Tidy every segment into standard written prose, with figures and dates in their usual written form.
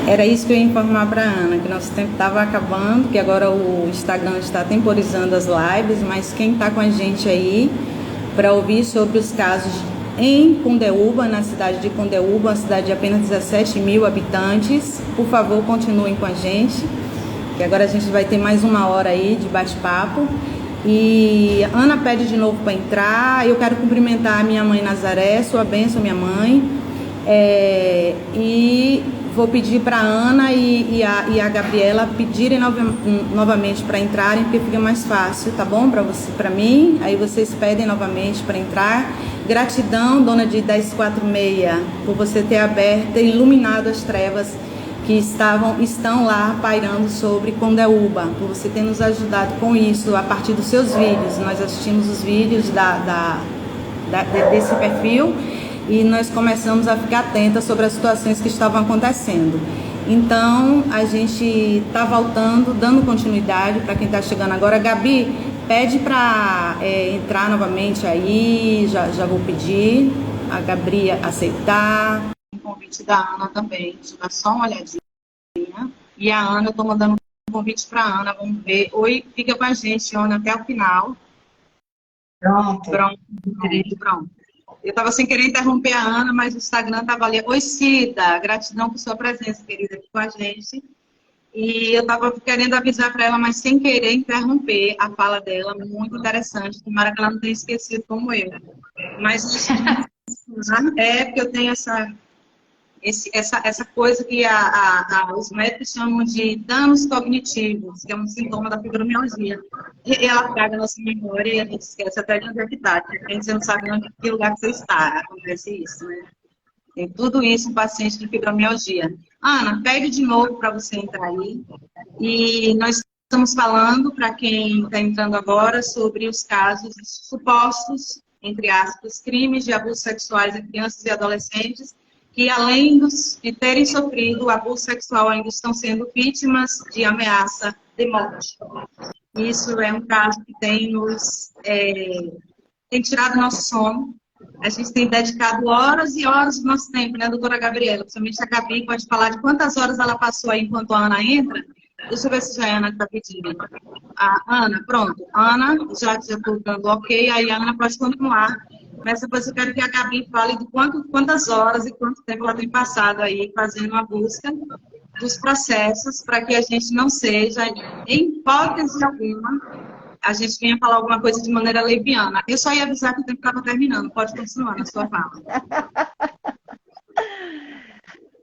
Era isso que eu ia informar para a Ana, que nosso tempo estava acabando, que agora o Instagram está temporizando as lives, mas quem está com a gente aí para ouvir sobre os casos em Condeúba, na cidade de Condeúba, uma cidade de apenas 17 mil habitantes, por favor, continuem com a gente, que agora a gente vai ter mais uma hora aí de bate-papo. E a Ana pede de novo para entrar. Eu quero cumprimentar a minha mãe Nazaré, sua bênção, minha mãe. E vou pedir para a Ana e a Gabriela pedirem novamente para entrarem, porque fica mais fácil, tá bom? Para você, para mim. Aí vocês pedem novamente para entrar. Gratidão, dona de 1046, por você ter aberto e iluminado as trevas que estão lá pairando sobre Condeúba, por você ter nos ajudado com isso a partir dos seus vídeos. Nós assistimos os vídeos desse perfil e nós começamos a ficar atentas sobre as situações que estavam acontecendo. Então, a gente está voltando, dando continuidade para quem está chegando agora. Gabi, pede para entrar novamente aí, já vou pedir, a Gabriela aceitar. O convite da Ana também, deixa eu dar só uma olhadinha. E a Ana, eu estou mandando um convite para a Ana, vamos ver. Oi, fica com a gente, Ana, até o final. Pronto. Eu estava sem querer interromper a Ana, mas o Instagram estava ali. Oi, Cida, gratidão por sua presença, querida, aqui com a gente. E eu estava querendo avisar para ela, mas sem querer interromper a fala dela, muito interessante. Tomara que ela não tenha esquecido como eu. Mas é porque eu tenho essa coisa que os médicos chamam de danos cognitivos, que é um sintoma da fibromialgia. E ela traga a nossa memória e a gente esquece até de onde é que está. De repente você não sabe em que lugar que você está. Acontece isso, né? Tem tudo isso um paciente de fibromialgia. Ana, pede de novo para você entrar aí. E nós estamos falando, para quem está entrando agora, sobre os casos supostos, entre aspas, crimes de abusos sexuais em crianças e adolescentes, que além de terem sofrido abuso sexual, ainda estão sendo vítimas de ameaça de morte. Isso é um caso que tem tirado nosso sono. A gente tem dedicado horas e horas do nosso tempo, né, doutora Gabriela? Principalmente a Gabi pode falar de quantas horas ela passou aí enquanto a Ana entra. Deixa eu ver se já é a Ana que está pedindo. A Ana, pronto. Ana, já estou dando ok, aí a Ana pode continuar. Mas depois eu quero que a Gabi fale de quantas horas e quanto tempo ela tem passado aí fazendo a busca dos processos para que a gente não seja, em hipótese alguma, a gente venha falar alguma coisa de maneira leviana. Eu só ia avisar que o tempo estava terminando. Pode continuar na sua fala.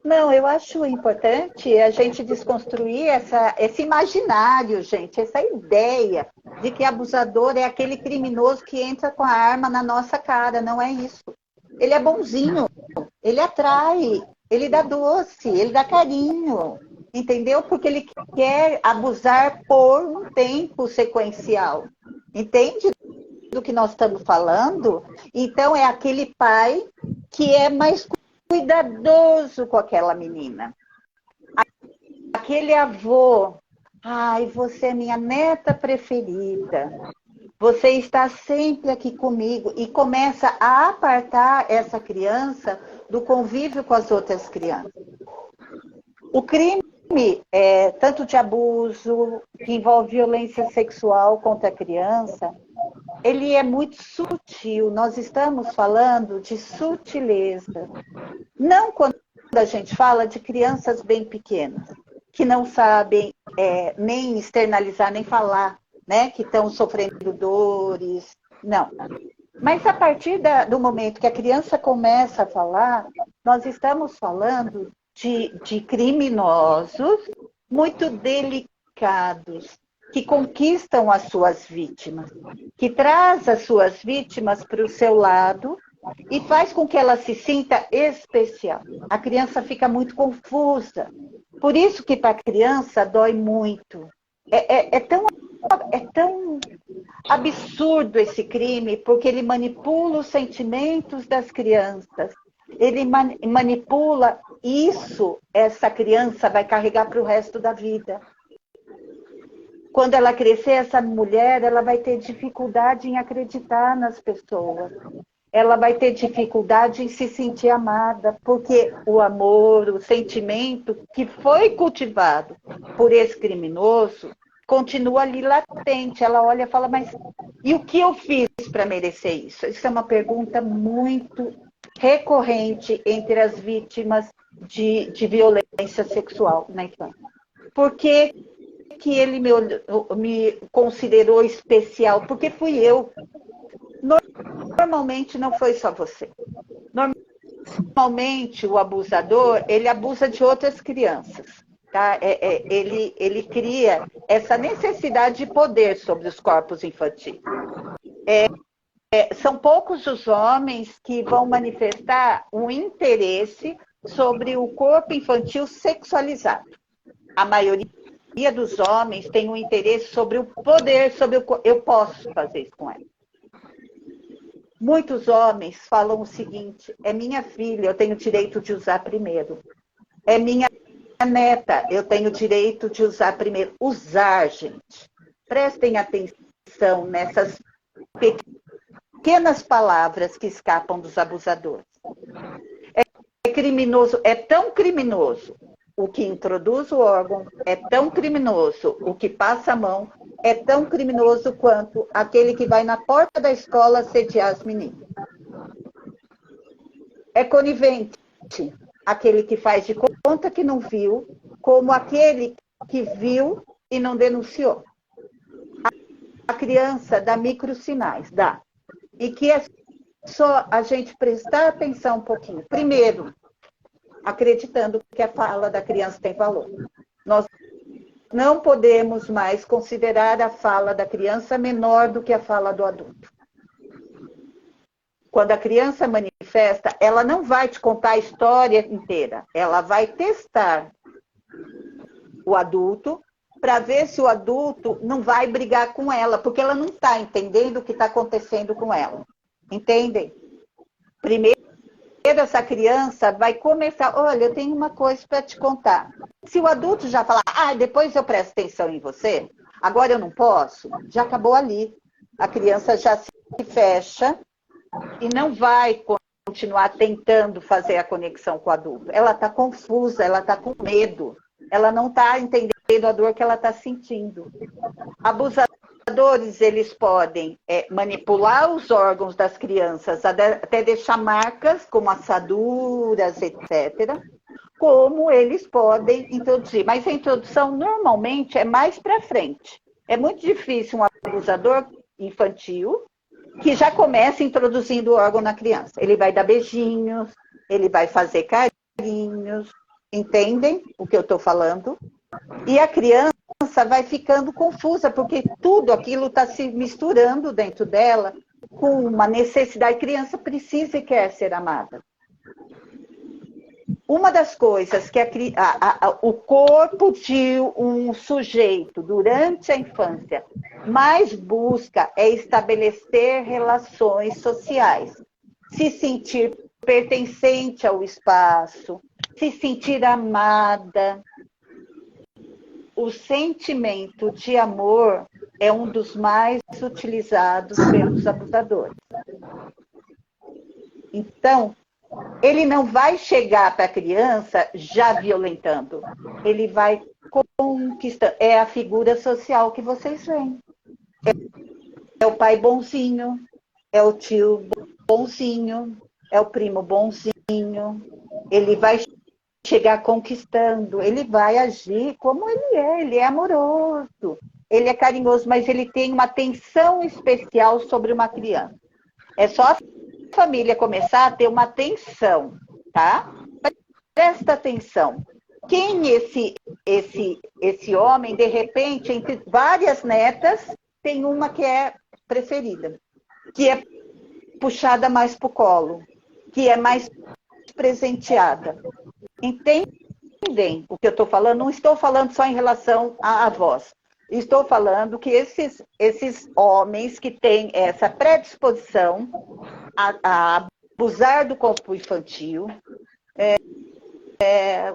Não, eu acho importante a gente desconstruir esse imaginário, gente, essa ideia de que abusador é aquele criminoso que entra com a arma na nossa cara. Não é isso. Ele é bonzinho, ele atrai, ele dá doce, ele dá carinho, entendeu? Porque ele quer abusar por um tempo sequencial. Entende do que nós estamos falando? Então, é aquele pai que é mais cuidadoso com aquela menina. Aquele avô, ai, você é minha neta preferida. Você está sempre aqui comigo e começa a apartar essa criança do convívio com as outras crianças. O crime, tanto de abuso, que envolve violência sexual contra a criança, ele é muito sutil. Nós estamos falando de sutileza. Não quando a gente fala de crianças bem pequenas, que não sabem nem externalizar, nem falar, né? Que estão sofrendo dores. Não. Mas a partir do momento que a criança começa a falar, nós estamos falando de criminosos muito delicados, que conquistam as suas vítimas, que traz as suas vítimas para o seu lado e faz com que ela se sinta especial. A criança fica muito confusa. Por isso que para a criança dói muito. É tão absurdo esse crime, porque ele manipula os sentimentos das crianças. Ele manipula isso, essa criança vai carregar para o resto da vida. Quando ela crescer, essa mulher, ela vai ter dificuldade em acreditar nas pessoas. ela vai ter dificuldade em se sentir amada, porque o amor, o sentimento que foi cultivado por esse criminoso, continua ali latente. Ela olha e fala, mas e o que eu fiz para merecer isso? Isso é uma pergunta muito recorrente entre as vítimas de violência sexual na infância. Por que ele me considerou especial? Porque fui eu. Normalmente não foi só você. Normalmente o abusador, ele abusa de outras crianças. Tá? Ele cria essa necessidade de poder sobre os corpos infantis. São poucos os homens que vão manifestar um interesse sobre o corpo infantil sexualizado. A maioria dos homens tem um interesse sobre o poder, sobre o corpo. Eu posso fazer isso com ela. Muitos homens falam o seguinte, é minha filha, eu tenho direito de usar primeiro. É minha neta, eu tenho direito de usar primeiro. Usar, gente. Prestem atenção nessas pequenas palavras que escapam dos abusadores. É criminoso, é tão criminoso o que introduz o órgão, é tão criminoso o que passa a mão, é tão criminoso quanto aquele que vai na porta da escola sediar as meninas. É conivente aquele que faz de conta que não viu, como aquele que viu e não denunciou. A criança dá microsinais, dá. E que é só a gente prestar atenção um pouquinho. Primeiro, acreditando que a fala da criança tem valor. Nós não podemos mais considerar a fala da criança menor do que a fala do adulto. Quando a criança manifesta, ela não vai te contar a história inteira. Ela vai testar o adulto para ver se o adulto não vai brigar com ela, porque ela não está entendendo o que está acontecendo com ela. Entendem? Primeiro, essa criança vai começar, olha, eu tenho uma coisa para te contar. Se o adulto já falar, depois eu presto atenção em você, agora eu não posso, já acabou ali. A criança já se fecha e não vai continuar tentando fazer a conexão com o adulto. Ela está confusa, ela está com medo, ela não está entendendo a dor que ela está sentindo. Abusadores, eles podem manipular os órgãos das crianças, até deixar marcas, como assaduras, etc., como eles podem introduzir. Mas a introdução, normalmente, é mais para frente. É muito difícil um abusador infantil que já começa introduzindo o órgão na criança. Ele vai dar beijinhos, ele vai fazer carinhos, entendem o que eu estou falando? E a criança vai ficando confusa, porque tudo aquilo está se misturando dentro dela com uma necessidade. A criança precisa e quer ser amada. Uma das coisas que o corpo de um sujeito durante a infância mais busca é estabelecer relações sociais, se sentir pertencente ao espaço, se sentir amada. O sentimento de amor é um dos mais utilizados pelos abusadores. Então, ele não vai chegar para a criança já violentando. Ele vai conquistando. É a figura social que vocês veem. É o pai bonzinho, é o tio bonzinho, é o primo bonzinho. Ele vai chegar conquistando, ele vai agir como ele é amoroso, ele é carinhoso, mas ele tem uma atenção especial sobre uma criança. É só a família começar a ter uma atenção, tá? Presta atenção. Quem esse homem, de repente, entre várias netas, tem uma que é preferida, que é puxada mais para o colo, que é mais presenteada. Entendem o que eu estou falando? Não estou falando só em relação à avós. Estou falando que esses homens que têm essa predisposição a abusar do corpo infantil,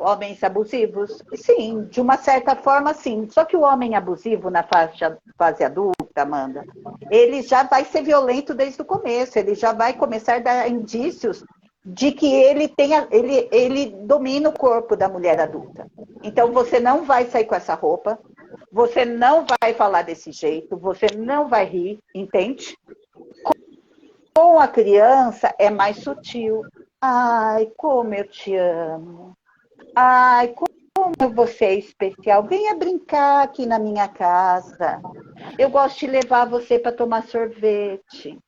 homens abusivos, sim, de uma certa forma, sim. Só que o homem abusivo na fase adulta, doutora Amanda. Ele já vai ser violento desde o começo, ele já vai começar a dar indícios de que ele domina o corpo da mulher adulta. Então, você não vai sair com essa roupa, você não vai falar desse jeito, você não vai rir, entende? Com a criança é mais sutil. Ai, como eu te amo. Ai, como você é especial. Venha brincar aqui na minha casa. Eu gosto de levar você para tomar sorvete.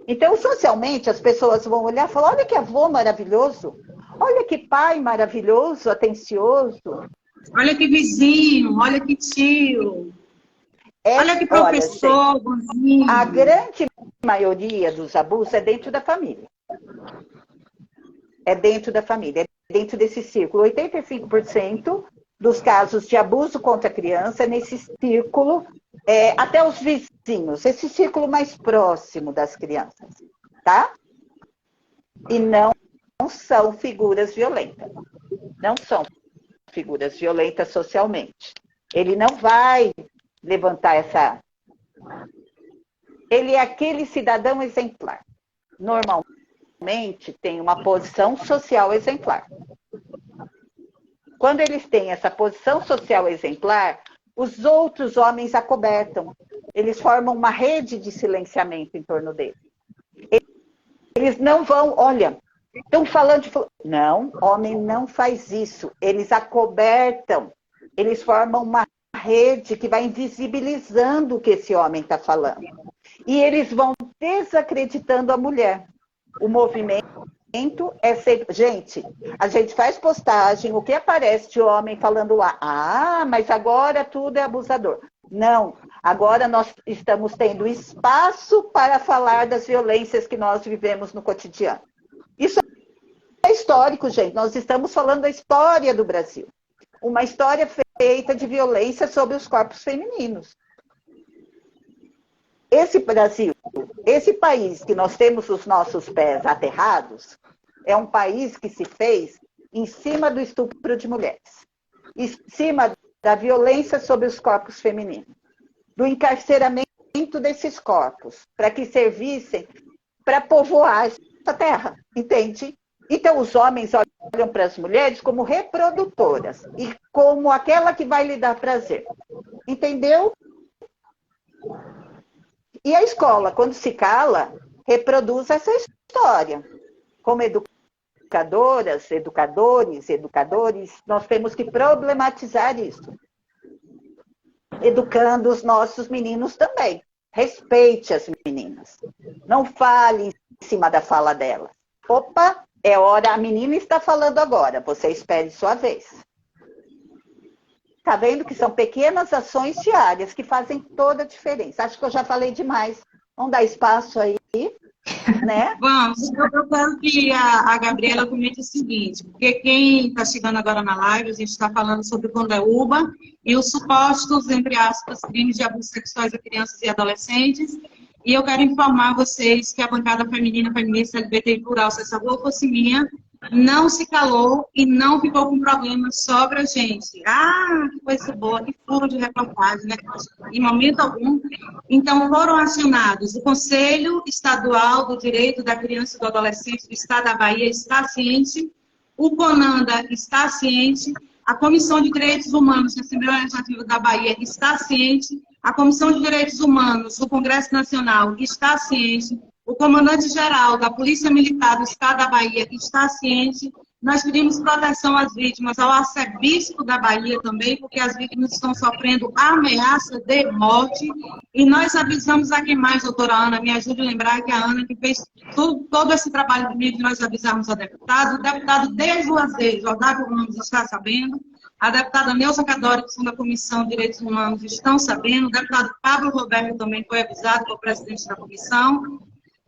Então, socialmente, as pessoas vão olhar e falar, olha que avô maravilhoso. Olha que pai maravilhoso, atencioso. Olha que vizinho, olha que tio. Olha que professor, bonzinho. A grande maioria dos abusos é dentro da família. É dentro da família, é dentro desse círculo. 85% dos casos de abuso contra a criança é nesse círculo, até os vizinhos, esse círculo mais próximo das crianças, tá? E não são figuras violentas. Não são figuras violentas socialmente. Ele não vai levantar essa... Ele é aquele cidadão exemplar. Normalmente tem uma posição social exemplar. Quando eles têm essa posição social exemplar, os outros homens acobertam. Eles formam uma rede de silenciamento em torno dele. Eles não vão, olha, estão falando de... Não, homem não faz isso. Eles acobertam. Eles formam uma rede que vai invisibilizando o que esse homem está falando. E eles vão desacreditando a mulher. O movimento é sempre... Gente, a gente faz postagem, o que aparece de homem falando lá, mas agora tudo é abusador. Não, agora nós estamos tendo espaço para falar das violências que nós vivemos no cotidiano. Isso é histórico, gente. Nós estamos falando da história do Brasil. Uma história feita de violência sobre os corpos femininos. Esse Brasil, esse país que nós temos os nossos pés aterrados, é um país que se fez em cima do estupro de mulheres, em cima da violência sobre os corpos femininos, do encarceramento desses corpos, para que servissem para povoar essa terra, entende? Então, os homens olham para as mulheres como reprodutoras e como aquela que vai lhe dar prazer, entendeu? E a escola, quando se cala, reproduz essa história. Como educadoras, educadores, nós temos que problematizar isso. Educando os nossos meninos também. Respeite as meninas. Não fale em cima da fala delas. Opa, é hora, a menina está falando agora, você espere sua vez. Tá vendo que são pequenas ações diárias que fazem toda a diferença. Acho que eu já falei demais. Vamos dar espaço aí, né? Vamos. Eu quero que a Gabriela comente o seguinte, porque quem está chegando agora na live, a gente está falando sobre o Condeúba e os supostos, entre aspas, crimes de abusos sexuais a crianças e adolescentes. E eu quero informar vocês que a bancada feminina, feminista, LGBTI plural, se essa rua fosse minha, não se calou e não ficou com problemas sobre a gente. Ah, que coisa boa, que furo de reportagem, né? Em momento algum. Então, foram acionados o Conselho Estadual do Direito da Criança e do Adolescente do Estado da Bahia está ciente, o CONANDA está ciente, a Comissão de Direitos Humanos da Assembleia Legislativa da Bahia está ciente, a Comissão de Direitos Humanos do Congresso Nacional está ciente, o comandante-geral da Polícia Militar do Estado da Bahia está ciente. Nós pedimos proteção às vítimas, ao arcebispo da Bahia também, porque as vítimas estão sofrendo ameaça de morte. E nós avisamos a quem mais, doutora Ana, me ajude a lembrar que a Ana que fez todo esse trabalho comigo, nós avisamos a deputada. O deputado desjuazeiro, Otávio Ramos, está sabendo. A deputada Neuza Cadori, que são da Comissão de Direitos Humanos, estão sabendo. O deputado Pablo Roberto também foi avisado pelo presidente da comissão.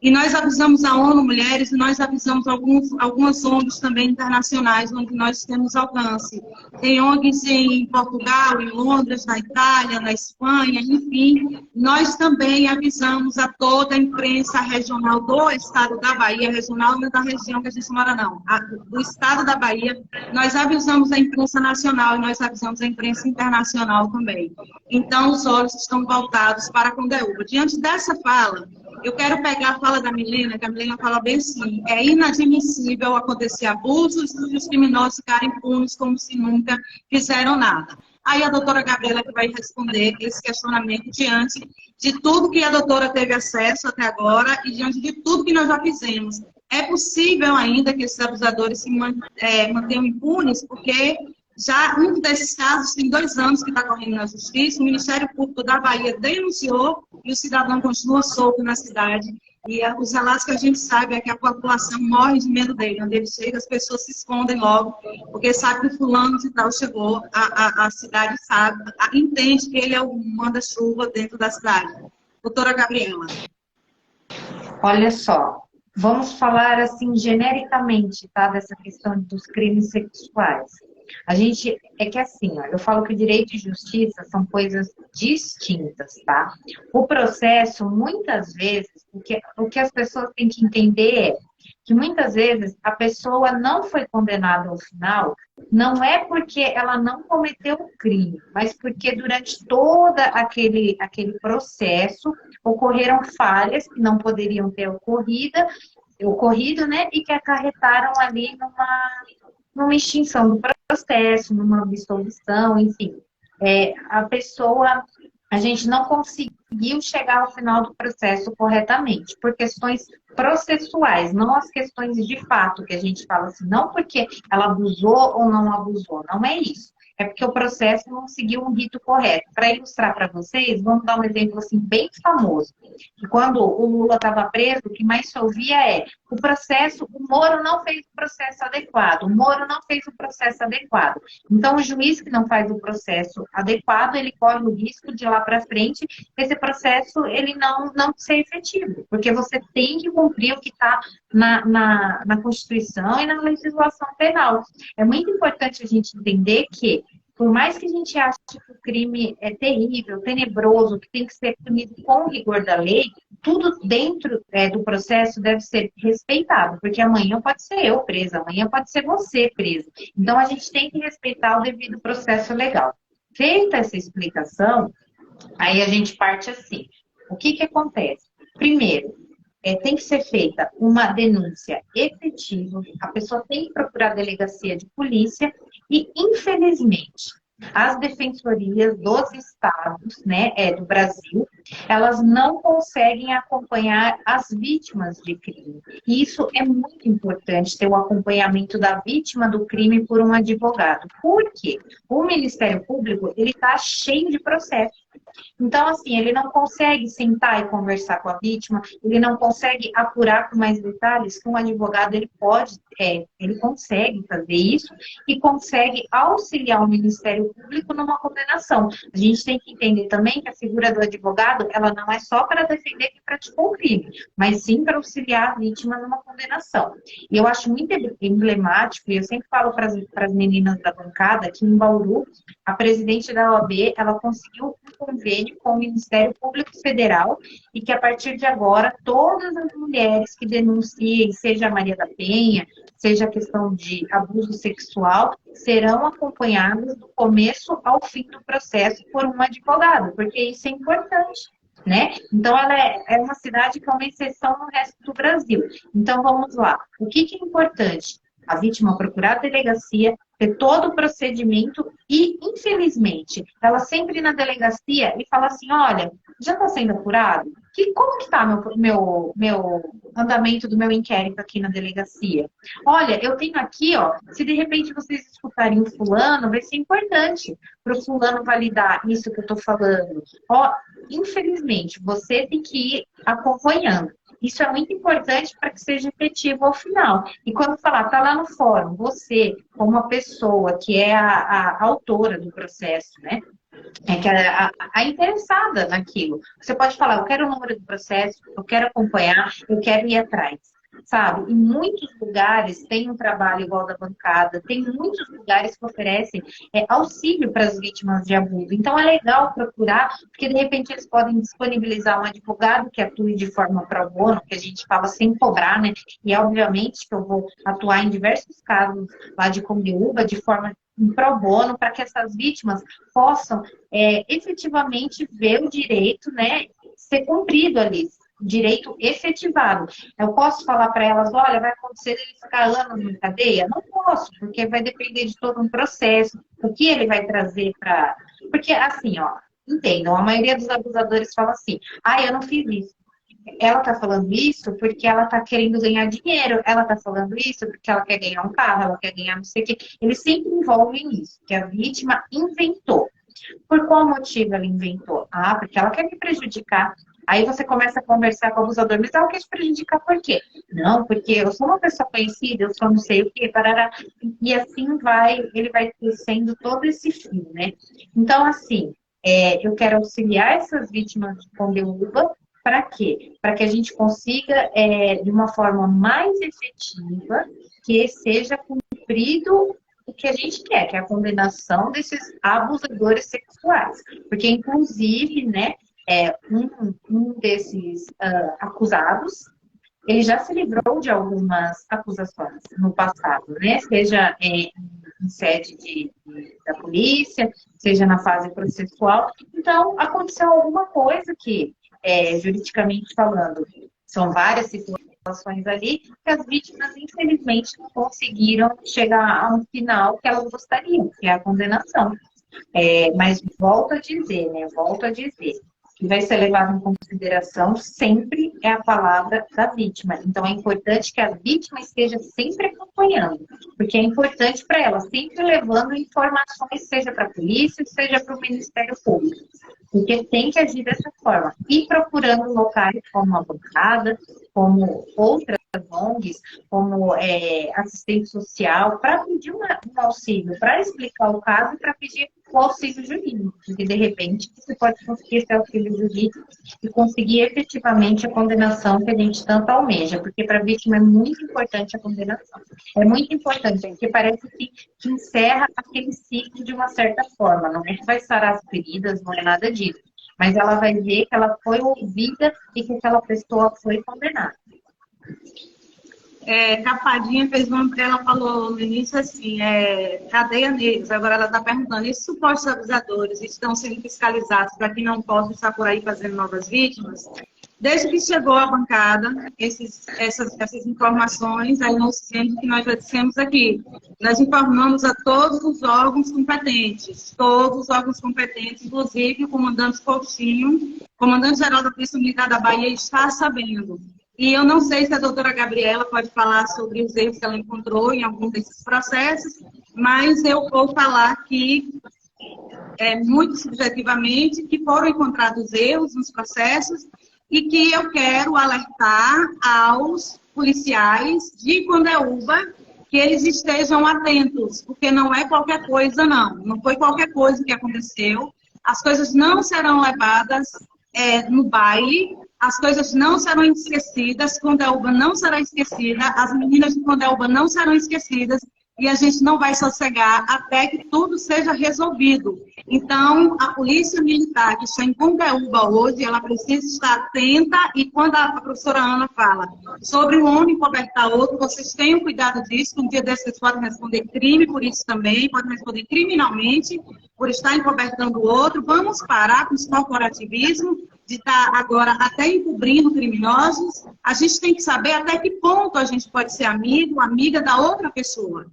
E nós avisamos a ONU Mulheres e nós avisamos algumas ONGs também internacionais, onde nós temos alcance. Tem ONGs em Portugal, em Londres, na Itália, na Espanha, enfim. Nós também avisamos a toda a imprensa regional do estado da Bahia, regional não é da região que a gente mora, não, do estado da Bahia. Nós avisamos a imprensa nacional e nós avisamos a imprensa internacional também. Então, os olhos estão voltados para a Condeúba. Diante dessa fala, eu quero pegar a fala da Milena, que a Milena fala bem assim, é inadmissível acontecer abusos e os criminosos ficarem impunes como se nunca fizeram nada. Aí a doutora Gabriela que vai responder esse questionamento diante de tudo que a doutora teve acesso até agora e diante de tudo que nós já fizemos. É possível ainda que esses abusadores se mantenham impunes, porque já um desses casos tem 2 anos que está correndo na justiça, o Ministério Público da Bahia denunciou e o cidadão continua solto na cidade. E os relatos que a gente sabe é que a população morre de medo dele. Onde ele chega, as pessoas se escondem logo, porque sabe que o fulano de tal chegou, a cidade sabe, entende que ele é o manda-chuva dentro da cidade. Doutora Gabriela. Olha só, vamos falar assim genericamente, tá, dessa questão dos crimes sexuais. A gente, é que assim, ó, eu falo que o direito e justiça são coisas distintas, tá? O processo, muitas vezes, o que as pessoas têm que entender é que muitas vezes a pessoa não foi condenada ao final, não é porque ela não cometeu o crime, mas porque durante todo aquele processo ocorreram falhas que não poderiam ter ocorrido, né? E que acarretaram ali numa extinção do processo, numa absolvição, enfim. A gente não conseguiu chegar ao final do processo corretamente, por questões processuais, não as questões de fato, que a gente fala assim, não porque ela abusou ou não abusou, não é isso. É porque o processo não seguiu um rito correto. Para ilustrar para vocês, vamos dar um exemplo assim bem famoso. Que quando o Lula estava preso, o que mais se ouvia é o Moro não fez o processo adequado, o Moro não fez o processo adequado. Então, o juiz que não faz o processo adequado, ele corre o risco de lá para frente, esse processo ele não ser efetivo, porque você tem que cumprir o que está na Constituição e na legislação penal. É muito importante a gente entender que, por mais que a gente ache que o crime é terrível, tenebroso, que tem que ser punido com o rigor da lei, tudo dentro do processo deve ser respeitado, porque amanhã pode ser eu presa, amanhã pode ser você preso. Então, a gente tem que respeitar o devido processo legal. Feita essa explicação, aí a gente parte assim. O que acontece? Primeiro, tem que ser feita uma denúncia efetiva, a pessoa tem que procurar a delegacia de polícia e, infelizmente, as defensorias dos estados, né, do Brasil, elas não conseguem acompanhar as vítimas de crime. E isso é muito importante, ter o acompanhamento da vítima do crime por um advogado. Por quê? O Ministério Público, ele está cheio de processos. Então, assim, ele não consegue sentar e conversar com a vítima, ele não consegue apurar com mais detalhes que um advogado, ele consegue fazer isso e consegue auxiliar o Ministério Público numa condenação. A gente tem que entender também que a figura do advogado, ela não é só para defender quem praticou o crime, mas sim para auxiliar a vítima numa condenação. E eu acho muito emblemático, e eu sempre falo para as meninas da bancada, que em Bauru, a presidente da OAB, ela conseguiu um convênio com o Ministério Público Federal e que a partir de agora, todas as mulheres que denunciem, seja a Maria da Penha, seja a questão de abuso sexual, serão acompanhadas do começo ao fim do processo por um advogado, porque isso é importante, né? Então, ela é uma cidade que é uma exceção no resto do Brasil. Então, vamos lá. O que é importante? A vítima procurar a delegacia, ter todo o procedimento e, infelizmente, ela sempre ir na delegacia e falar assim, olha, já está sendo apurado? Como que está meu andamento do meu inquérito aqui na delegacia? Olha, eu tenho aqui, ó, se de repente vocês escutarem o fulano, vai ser importante para o fulano validar isso que eu estou falando. Ó, infelizmente, você tem que ir acompanhando. Isso é muito importante para que seja efetivo ao final. E quando falar, está lá no fórum, você, como uma pessoa que é a autora do processo, né? É que a interessada naquilo. Você pode falar, eu quero o número do processo, eu quero acompanhar, eu quero ir atrás, sabe? Em muitos lugares tem um trabalho igual da bancada, tem muitos lugares que oferecem auxílio para as vítimas de abuso. Então é legal procurar, porque de repente eles podem disponibilizar um advogado que atue de forma pro bono, que a gente fala sem cobrar, né? E obviamente que eu vou atuar em diversos casos lá de Condeúba de forma pro bono, para que essas vítimas possam efetivamente ver o direito, né, ser cumprido ali, direito efetivado. Eu posso falar para elas, olha, vai acontecer ele ficar anos na cadeia? Não posso, porque vai depender de todo um processo, o que ele vai trazer para... Porque, assim, ó, entendam, a maioria dos abusadores fala assim, eu não fiz isso. Ela tá falando isso porque ela tá querendo ganhar dinheiro, ela tá falando isso porque ela quer ganhar um carro, ela quer ganhar não sei o quê. Eles sempre envolvem isso, que a vítima inventou. Por qual motivo ela inventou? Porque ela quer me prejudicar. Aí você começa a conversar com o abusador, mas ela quer te prejudicar por quê? Não, porque eu sou uma pessoa conhecida, eu sou não sei o quê, parará. E assim ele vai crescendo todo esse fio, né? Então, assim, eu quero auxiliar essas vítimas de Condeúba. Para quê? Para que a gente consiga, de uma forma mais efetiva, que seja cumprido o que a gente quer, que é a condenação desses abusadores sexuais. Porque, inclusive, né, um desses acusados, ele já se livrou de algumas acusações no passado, né? Seja em sede da polícia, seja na fase processual. Então, aconteceu alguma coisa que, juridicamente falando, são várias situações ali, que as vítimas, infelizmente, não conseguiram chegar a um final que elas gostariam, que é a condenação. Mas volto a dizer, né? Que vai ser levado em consideração sempre é a palavra da vítima. Então, é importante que a vítima esteja sempre acompanhando, porque é importante para ela, sempre levando informações, seja para a polícia, seja para o Ministério Público, porque tem que agir dessa forma. E procurando locais como a bancada, como outras ONGs, como assistente social, para pedir um auxílio, para explicar o caso e para pedir o auxílio jurídico, porque de repente você pode conseguir esse auxílio jurídico e conseguir efetivamente a condenação que a gente tanto almeja, porque para a vítima é muito importante a condenação. É muito importante, porque parece que encerra aquele ciclo de uma certa forma, não é que vai sarar as feridas, não é nada disso, mas ela vai ver que ela foi ouvida e que aquela pessoa foi condenada. Capadinha ela falou no início assim, cadeia neles. Agora ela está perguntando, esses supostos abusadores estão sendo fiscalizados para que não possam estar por aí fazendo novas vítimas? Desde que chegou à bancada, essas informações, aí nós dizemos que nós já dissemos aqui, nós informamos a todos os órgãos competentes, inclusive o comandante Coutinho, comandante-geral da Polícia Militar da Bahia, está sabendo. E eu não sei se a doutora Gabriela pode falar sobre os erros que ela encontrou em algum desses processos, mas eu vou falar aqui, muito subjetivamente, que foram encontrados erros nos processos e que eu quero alertar aos policiais de Condeúba que eles estejam atentos, porque não é qualquer coisa, não foi qualquer coisa que aconteceu, as coisas não serão levadas no baile, as coisas não serão esquecidas, Condeúba não será esquecida, as meninas de Condeúba não serão esquecidas e a gente não vai sossegar até que tudo seja resolvido. Então, a Polícia Militar que está em Condeúba hoje, ela precisa estar atenta e quando a professora Ana fala sobre um homem cobertar outro, vocês tenham cuidado disso, que um dia desses vocês podem responder crime por isso também, podem responder criminalmente por estar encobertando o outro. Vamos parar com esse corporativismo de estar agora até encobrindo criminosos. A gente tem que saber até que ponto a gente pode ser amigo, amiga da outra pessoa.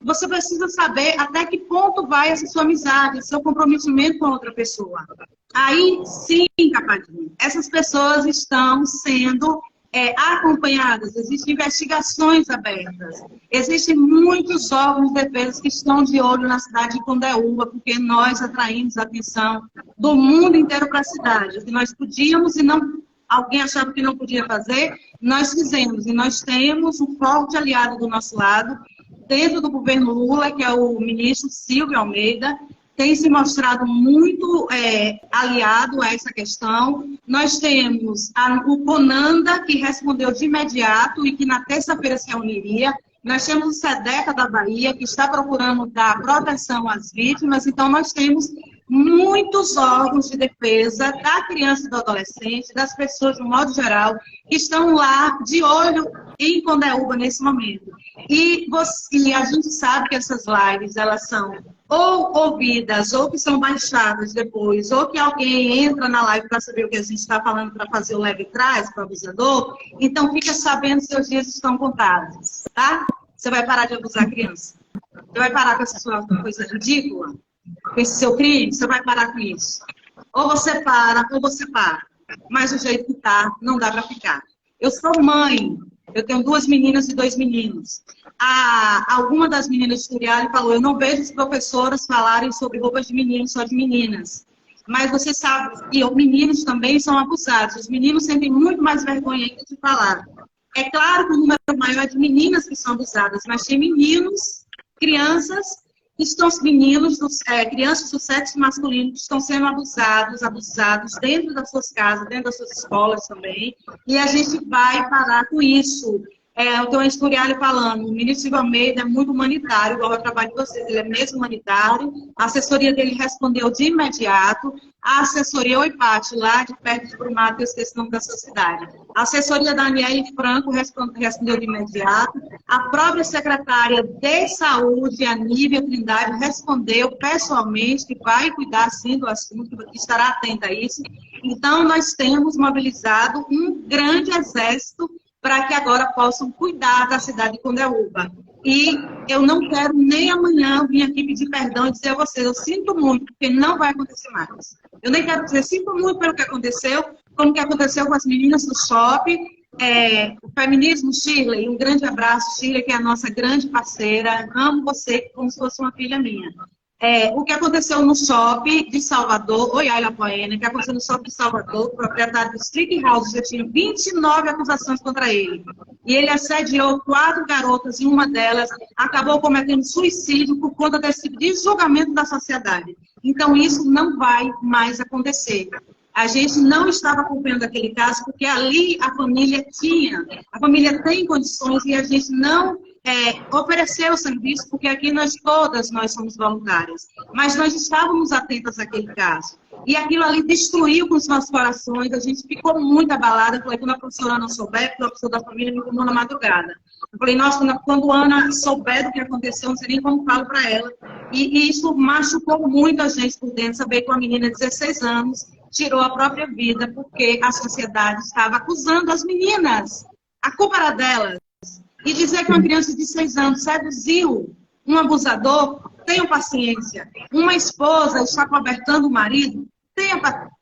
Você precisa saber até que ponto vai essa sua amizade, seu comprometimento com outra pessoa. Aí, sim, Capadinho, essas pessoas estão sendo acompanhadas, existem investigações abertas, existem muitos órgãos de defesa que estão de olho na cidade de Condeúba, porque nós atraímos a atenção do mundo inteiro para a cidade. O que nós podíamos e não, alguém achava que não podia fazer, nós fizemos. E nós temos um forte aliado do nosso lado, dentro do governo Lula, que é o ministro Silvio Almeida, tem se mostrado muito aliado a essa questão. Nós temos o CONANDA, que respondeu de imediato e que na terça-feira se reuniria. Nós temos o SEDECA da Bahia, que está procurando dar proteção às vítimas. Então, nós temos muitos órgãos de defesa da criança e do adolescente, das pessoas de um modo geral, que estão lá de olho em Condeúba nesse momento. E a gente sabe que essas lives, elas são ou ouvidas, ou que são baixadas depois, ou que alguém entra na live para saber o que a gente está falando para fazer o leve trás para o abusador. Então, fica sabendo se seus dias estão contados, tá? Você vai parar de abusar a criança. Você vai parar com essa sua coisa ridícula, com esse seu crime, você vai parar com isso. Ou você para, ou você para. Mas do jeito que tá, não dá para ficar. Eu sou mãe, eu tenho 2 meninas e 2 meninos. Alguma das meninas de Turiali falou, eu não vejo as professoras falarem sobre roupas de meninos, só de meninas. Mas você sabe que os meninos também são abusados. Os meninos sentem muito mais vergonha ainda de falar. É claro que o número maior é de meninas que são abusadas, mas tem meninos, crianças crianças do sexo masculino que estão sendo abusados dentro das suas casas, dentro das suas escolas também, e a gente vai parar com isso. Eu tenho um historial falando, o ministro Silvio Almeida é muito humanitário, igual ao trabalho de vocês, ele é mesmo humanitário, a assessoria dele respondeu de imediato, a assessoria OIPAT, lá de perto de Brumato, eu esqueci o nome da sua cidade, a assessoria da Aniele Franco respondeu de imediato, a própria secretária de saúde, a Nívia Trindade, respondeu pessoalmente que vai cuidar sim do assunto, que estará atenta a isso. Então, nós temos mobilizado um grande exército para que agora possam cuidar da cidade de Condeúba. E eu não quero nem amanhã vir aqui pedir perdão e dizer a vocês, eu sinto muito, porque não vai acontecer mais. Eu nem quero dizer, sinto muito pelo que aconteceu, como que aconteceu com as meninas do shopping. O feminismo, Shirley, um grande abraço, Shirley, que é a nossa grande parceira. Amo você como se fosse uma filha minha. O que aconteceu no shopping de Salvador, Ayla Poena, que aconteceu no shopping de Salvador, o proprietário do Street House já tinha 29 acusações contra ele. E ele assediou 4 garotas e uma delas acabou cometendo suicídio por conta desse desjulgamento da sociedade. Então, isso não vai mais acontecer. A gente não estava acompanhando aquele caso porque ali a família tem condições e a gente não ofereceu o serviço, porque aqui nós somos voluntárias. Mas nós estávamos atentas àquele caso. E aquilo ali destruiu com os nossos corações, a gente ficou muito abalada. Eu falei, quando a professora não souber, porque a professora da família me tomou na madrugada. Eu falei, nossa, quando a Ana souber do que aconteceu, não sei nem como falo para ela. E isso machucou muito a gente por dentro, saber que uma menina de 16 anos tirou a própria vida porque a sociedade estava acusando as meninas. A culpa era delas. E dizer que uma criança de 6 anos seduziu um abusador, tenham paciência. Uma esposa está cobertando o marido,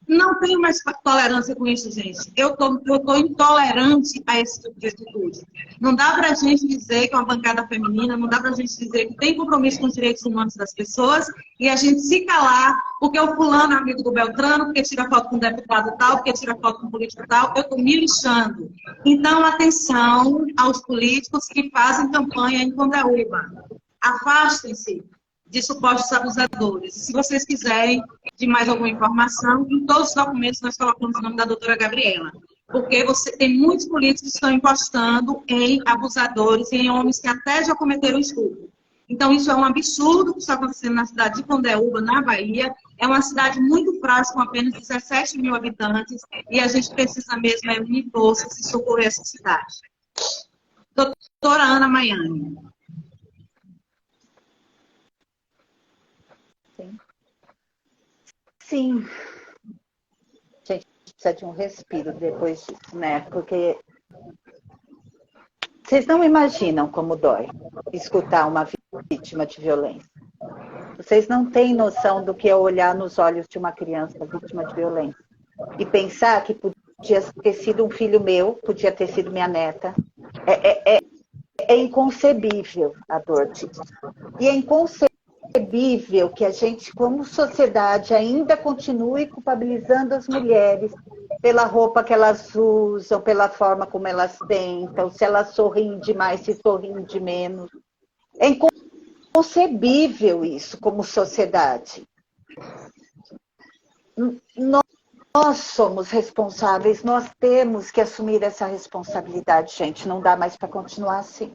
não tenho mais tolerância com isso, gente. Eu tô intolerante a esse tipo de atitude. Não dá pra gente dizer que é uma bancada feminina, não dá pra gente dizer que tem compromisso com os direitos humanos das pessoas e a gente se calar porque o fulano é amigo do Beltrano, porque tira foto com um deputado tal, porque tira foto com um político tal, eu tô me lixando. Então, atenção aos políticos que fazem campanha em Condeúba. Afastem-se de supostos abusadores. Se vocês quiserem de mais alguma informação, em todos os documentos nós colocamos o nome da doutora Gabriela. Porque tem muitos políticos que estão encostando em abusadores e em homens que até já cometeram estupro. Então, isso é um absurdo que está acontecendo na cidade de Condeúba, na Bahia. É uma cidade muito frágil, com apenas 17 mil habitantes, e a gente precisa mesmo unir forças e socorrer essa cidade. Doutora Ana Maiane. Sim. A gente precisa de um respiro depois disso, né? Porque vocês não imaginam como dói escutar uma vítima de violência. Vocês não têm noção do que é olhar nos olhos de uma criança vítima de violência e pensar que podia ter sido um filho meu, podia ter sido minha neta. É inconcebível a dor disso. E é inconcebível que a gente, como sociedade, ainda continue culpabilizando as mulheres pela roupa que elas usam, pela forma como elas tentam, se elas sorriem demais, se sorriem de menos. É inconcebível isso como sociedade. Nós somos responsáveis, nós temos que assumir essa responsabilidade, gente. Não dá mais para continuar assim.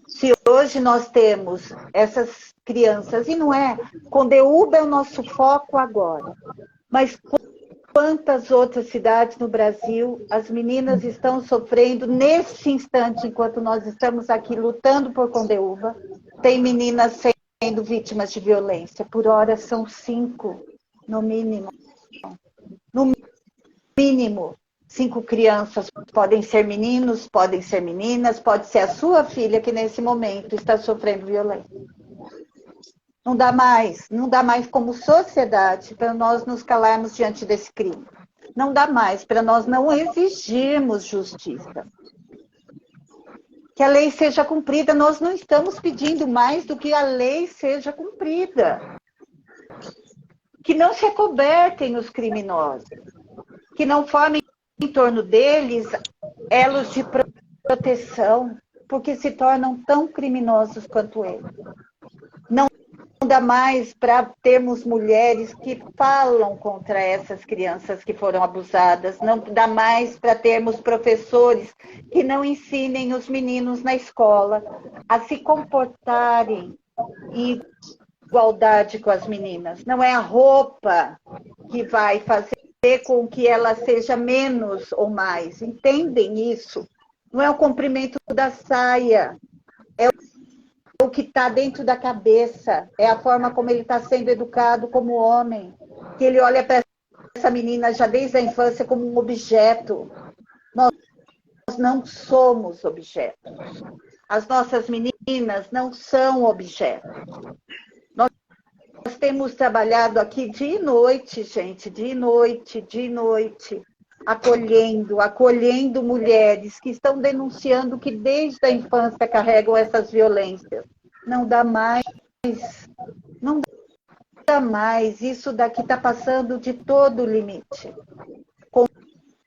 Se hoje nós temos essas crianças, e não é, Condeúba é o nosso foco agora, mas quantas outras cidades no Brasil as meninas estão sofrendo neste instante, enquanto nós estamos aqui lutando por Condeúba, tem meninas sendo vítimas de violência. Por hora são 5, no mínimo. No mínimo, 5 crianças, podem ser meninos, podem ser meninas, pode ser a sua filha que nesse momento está sofrendo violência. Não dá mais como sociedade para nós nos calarmos diante desse crime. Não dá mais para nós não exigirmos justiça. Que a lei seja cumprida, nós não estamos pedindo mais do que a lei seja cumprida. Que não se acobertem os criminosos, que não formem em torno deles elos de proteção, porque se tornam tão criminosos quanto eles. Não dá mais para termos mulheres que falam contra essas crianças que foram abusadas, não dá mais para termos professores que não ensinem os meninos na escola a se comportarem em igualdade com as meninas. Não é a roupa que vai fazer com que ela seja menos ou mais. Entendem isso? Não é o comprimento da saia, é o que está dentro da cabeça, é a forma como ele está sendo educado como homem, que ele olha para essa menina já desde a infância como um objeto. Nós não somos objetos. As nossas meninas não são objetos. Nós temos trabalhado aqui dia e noite, gente, dia e noite, acolhendo mulheres que estão denunciando que desde a infância carregam essas violências. Não dá mais, não dá mais. Isso daqui está passando de todo o limite.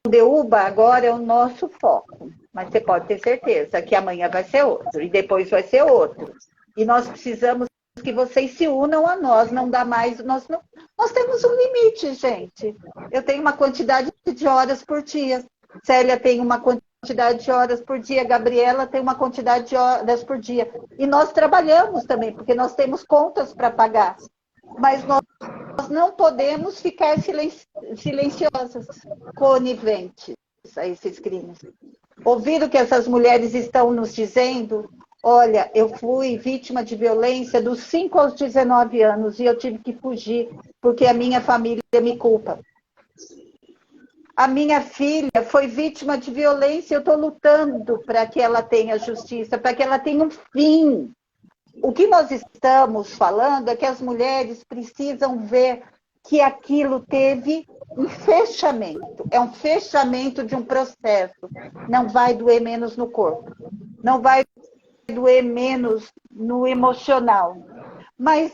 Condeúba agora é o nosso foco, mas você pode ter certeza que amanhã vai ser outro, e depois vai ser outro. E nós precisamos que vocês se unam a nós, não dá mais, nós temos um limite, gente. Eu tenho uma quantidade de horas por dia, Célia tem uma quantidade de horas por dia, Gabriela tem uma quantidade de horas por dia. E nós trabalhamos também, porque nós temos contas para pagar. Mas nós não podemos ficar silenciosas, coniventes a esses crimes. Ouvir o que essas mulheres estão nos dizendo. Olha, eu fui vítima de violência dos 5 aos 19 anos e eu tive que fugir porque a minha família me culpa. A minha filha foi vítima de violência, eu estou lutando para que ela tenha justiça, para que ela tenha um fim. O que nós estamos falando é que as mulheres precisam ver que aquilo teve um fechamento. É um fechamento de um processo. Não vai doer menos no corpo. Não vai doer menos no emocional. Mas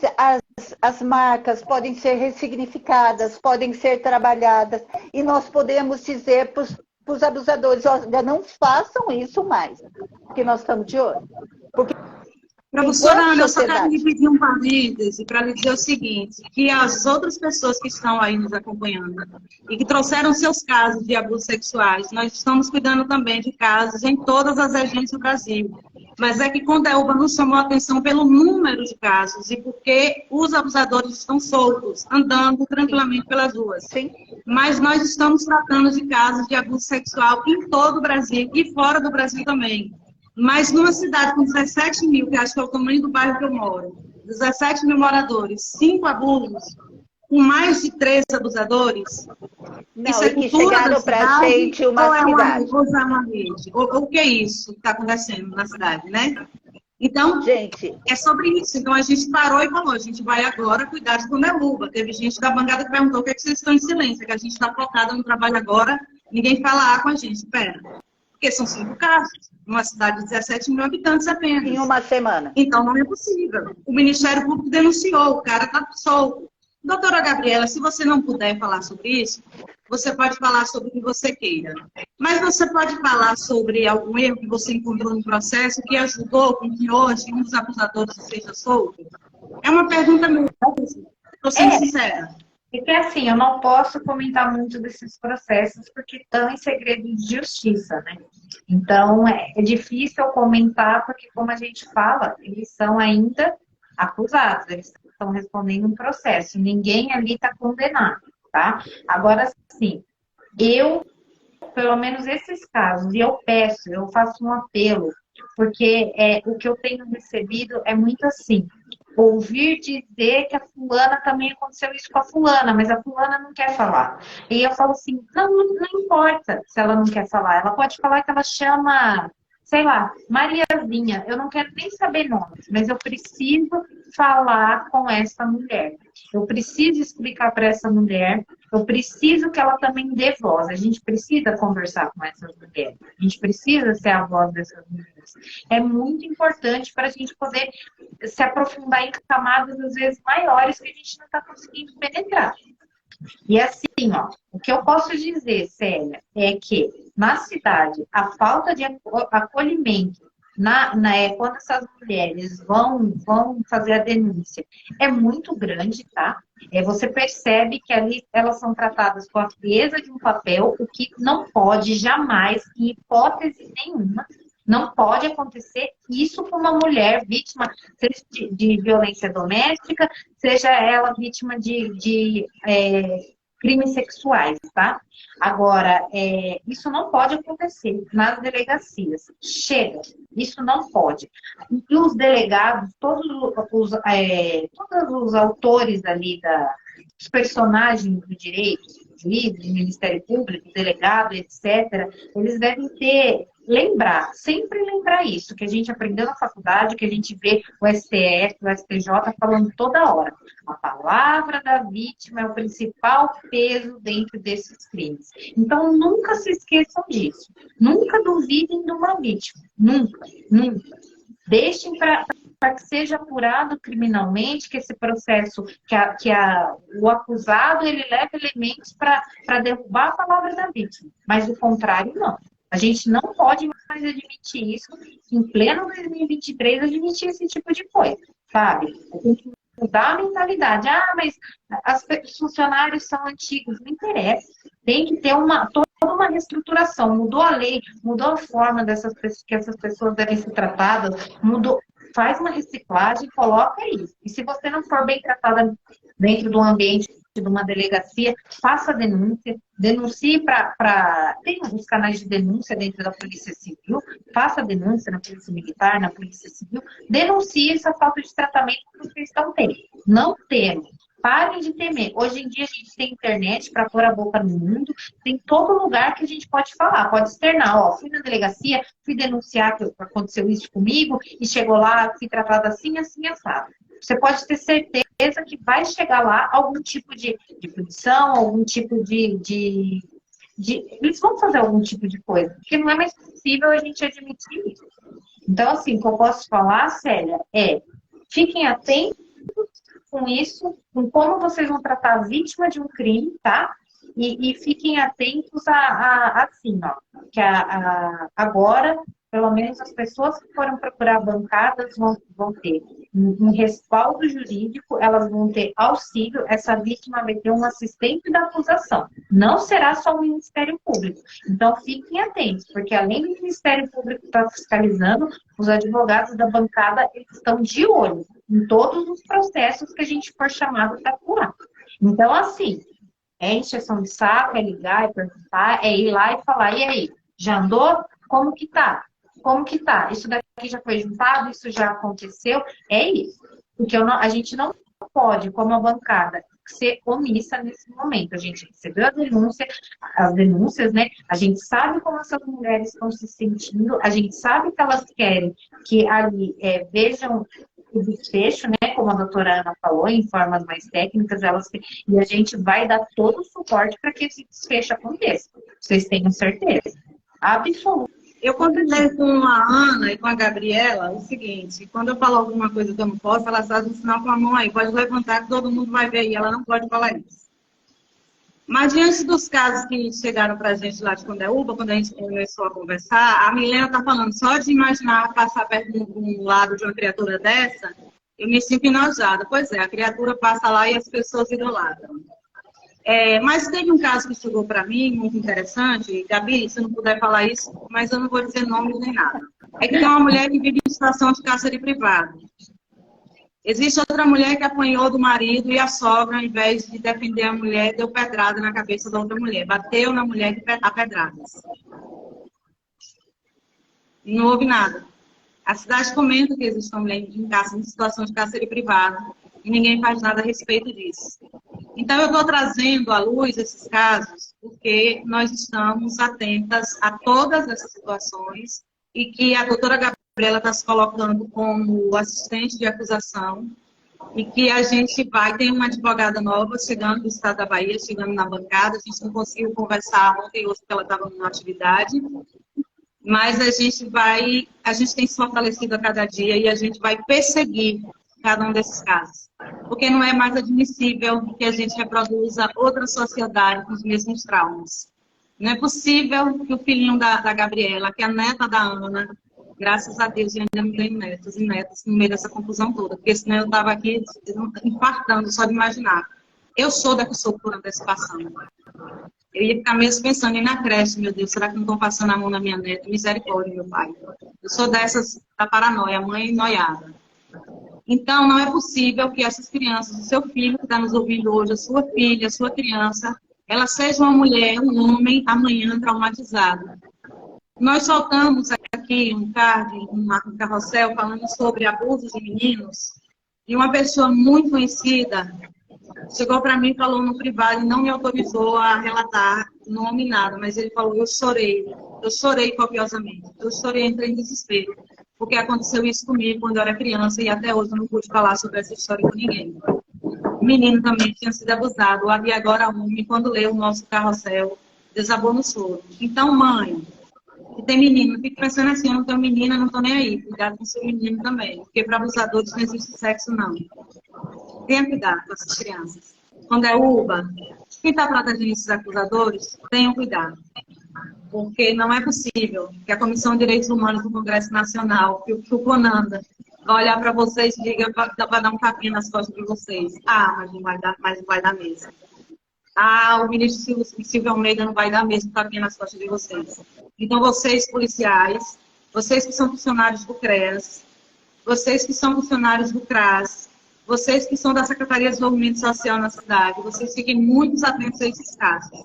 as marcas podem ser ressignificadas, podem ser trabalhadas, e nós podemos dizer para os abusadores, olha, não façam isso mais, porque nós estamos de olho. Porque professora Ana, eu só quero lhe pedir um parêntese para lhe dizer o seguinte, que as outras pessoas que estão aí nos acompanhando e que trouxeram seus casos de abusos sexuais, nós estamos cuidando também de casos em todas as regiões do Brasil. Mas é que Condeúba nos chamou a atenção pelo número de casos e porque os abusadores estão soltos, andando tranquilamente pelas ruas. Sim. Mas nós estamos tratando de casos de abuso sexual em todo o Brasil e fora do Brasil também. Mas numa cidade com 17 mil, que acho que é o tamanho do bairro que eu moro, 17 mil moradores, 5 abusos, com mais de 13 abusadores, não, isso é que cultura chegaram para ser de uma cidade. Uma rede? Ou o que é isso que está acontecendo na cidade, né? Então, gente, é sobre isso. Então, a gente parou e falou, a gente vai agora cuidar de Condeúba. Teve gente da bancada que perguntou, o que é que vocês estão em silêncio? É que a gente está focada no trabalho agora, ninguém fala com a gente. Espera. Porque são 5 casos, numa cidade de 17 mil habitantes apenas. Em uma semana. Então, não é possível. O Ministério Público denunciou, o cara está solto. Doutora Gabriela, se você não puder falar sobre isso, você pode falar sobre o que você queira. Mas você pode falar sobre algum erro que você encontrou no processo que ajudou com que hoje um dos abusadores seja solto? É uma pergunta muito. Estou sendo sincera. É que assim, eu não posso comentar muito desses processos porque estão em segredo de justiça, né? Então, é difícil eu comentar porque, como a gente fala, eles são ainda acusados, eles estão respondendo um processo, ninguém ali está condenado, tá? Agora, sim, eu, pelo menos esses casos, e eu faço um apelo, porque o que eu tenho recebido é muito assim, ouvir dizer que a fulana também aconteceu isso com a fulana, mas a fulana não quer falar. E eu falo assim, não importa se ela não quer falar, ela pode falar que ela chama, sei lá, Mariazinha, eu não quero nem saber nomes, mas eu preciso falar com essa mulher. Eu preciso explicar para essa mulher, eu preciso que ela também dê voz. A gente precisa conversar com essas mulheres, a gente precisa ser a voz dessas mulheres. É muito importante para a gente poder se aprofundar em camadas, às vezes, maiores que a gente não está conseguindo penetrar. E assim, ó, o que eu posso dizer, Célia, é que na cidade, a falta de acolhimento, quando essas mulheres vão fazer a denúncia, é muito grande, tá? Você percebe que ali elas são tratadas com a frieza de um papel, o que não pode jamais, em hipótese nenhuma, não pode acontecer isso com uma mulher vítima, seja de violência doméstica, seja ela vítima de crimes sexuais, tá? Agora, isso não pode acontecer nas delegacias. Chega, isso não pode. E os delegados, todos os autores ali, os personagens do direito, juiz, do Ministério Público, delegado, etc., eles devem sempre lembrar isso, que a gente aprendeu na faculdade, que a gente vê o STF, o STJ falando toda hora. A palavra da vítima é o principal peso dentro desses crimes. Então, nunca se esqueçam disso. Nunca duvidem de uma vítima. Nunca, nunca. Deixem para que seja apurado criminalmente, que esse processo, o acusado, ele leva elementos para derrubar a palavra da vítima. Mas o contrário, não. A gente não pode mais admitir isso, em pleno 2023, admitir esse tipo de coisa, sabe? Tem que mudar a mentalidade. Ah, mas os funcionários são antigos. Não interessa. Tem que ter toda uma reestruturação. Mudou a lei, mudou a forma que essas pessoas devem ser tratadas, mudou. Faz uma reciclagem, coloca isso. E se você não for bem tratada dentro do ambiente de uma delegacia, faça a denúncia, denuncie tem os canais de denúncia dentro da Polícia Civil, faça a denúncia na Polícia Militar, na Polícia Civil, denuncie essa falta de tratamento que vocês estão tendo. Não temam. Parem de temer. Hoje em dia a gente tem internet para pôr a boca no mundo, tem todo lugar que a gente pode falar, pode externar. Ó, fui na delegacia, fui denunciar que aconteceu isso comigo e chegou lá, fui tratada assim, assim, assado. Você pode ter certeza que vai chegar lá algum tipo de punição, algum tipo de... Eles vão fazer algum tipo de coisa, porque não é mais possível a gente admitir isso. Então, assim, o que eu posso falar, Célia, fiquem atentos com isso, com como vocês vão tratar a vítima de um crime, tá? E fiquem atentos assim, ó, que agora, pelo menos as pessoas que foram procurar bancadas vão ter um respaldo jurídico, elas vão ter auxílio, essa vítima vai ter um assistente da acusação. Não será só o Ministério Público. Então, fiquem atentos, porque além do Ministério Público estar fiscalizando, os advogados da bancada eles estão de olho em todos os processos que a gente for chamado para atuar. Então, assim, é encheção de saco, é ligar, é perguntar, é ir lá e falar, e aí, já andou? Como que tá? Como que tá? Isso daqui já foi juntado? Isso já aconteceu? É isso. Porque a gente não pode, como a bancada, ser omissa nesse momento. A gente recebeu as denúncias, né? A gente sabe como essas mulheres estão se sentindo, a gente sabe que elas querem que ali vejam o desfecho, né? Como a doutora Ana falou, em formas mais técnicas, e a gente vai dar todo o suporte para que esse desfecho aconteça. Vocês tenham certeza. Absoluta. Eu combinei com a Ana e com a Gabriela o seguinte, quando eu falo alguma coisa que eu não posso, elas fazem um sinal com a mão aí, pode levantar que todo mundo vai ver aí, ela não pode falar isso. Mas diante dos casos que chegaram para a gente lá de Condeúba, quando a gente começou a conversar, a Milena está falando, só de imaginar passar perto de um lado de uma criatura dessa, Eu me sinto enojada. Pois é, a criatura passa lá e as pessoas idolatram. Mas teve um caso que chegou para mim, muito interessante. Gabi, se não puder falar isso, mas eu não vou dizer nomes nem nada. É que tem uma mulher que vive em situação de cárcere privado. Existe outra mulher que apanhou do marido e a sogra, ao invés de defender a mulher, deu pedrada na cabeça da outra mulher. Bateu na mulher a pedradas. E não houve nada. A cidade comenta que existe uma mulher em situação de cárcere privado e ninguém faz nada a respeito disso. Então, eu estou trazendo à luz esses casos porque nós estamos atentas a todas essas situações e que a doutora Gabriela está se colocando como assistente de acusação e que a gente tem uma advogada nova chegando do estado da Bahia, chegando na bancada. A gente não conseguiu conversar ontem, hoje, porque ela estava numa atividade, mas a gente tem se fortalecido a cada dia e a gente vai perseguir cada um desses casos. Porque não é mais admissível que a gente reproduza outra sociedade com os mesmos traumas. Não é possível que o filhinho da Gabriela, que é a neta da Ana, graças a Deus, eu ainda não tenho netos e netas no meio dessa confusão toda, porque senão eu estava aqui infartando só de imaginar. Eu sou da que sou por antecipação. Eu ia ficar mesmo pensando em ir na creche, meu Deus, será que não estão passando a mão na minha neta? Misericórdia, meu pai. Eu sou dessas da paranoia, mãe noiada. Então, não é possível que essas crianças, o seu filho que está nos ouvindo hoje, a sua filha, a sua criança, ela seja uma mulher, um homem, amanhã traumatizado. Nós soltamos aqui um card, um carrossel, falando sobre abusos de meninos, e uma pessoa muito conhecida chegou para mim e falou no privado, e não me autorizou a relatar nome nada, mas ele falou, eu chorei copiosamente, eu chorei, entrei em desespero, porque aconteceu isso comigo quando eu era criança e até hoje eu não pude falar sobre essa história com ninguém. O menino também tinha sido abusado, e agora homem, quando leu o nosso carrossel, desabou no choro. Então, mãe, que tem menino, fica pensando assim, eu não tenho menina, não estou nem aí, cuidado com o seu menino também, porque para abusadores não existe sexo, não. Tenha cuidado com essas crianças. Quando é UBA, quem está protegendo esses acusadores, tenham cuidado. Porque não é possível que a Comissão de Direitos Humanos do Congresso Nacional, que o CONANDA, vai olhar para vocês e diga para dar um tapinha nas costas de vocês. Mas não vai dar mesmo. O ministro Silvio Almeida não vai dar mesmo tapinha nas costas de vocês. Então, vocês, policiais, vocês que são funcionários do CREAS, vocês que são funcionários do CRAS, vocês que são da Secretaria de Desenvolvimento Social na cidade, vocês fiquem muito atentos a esses casos.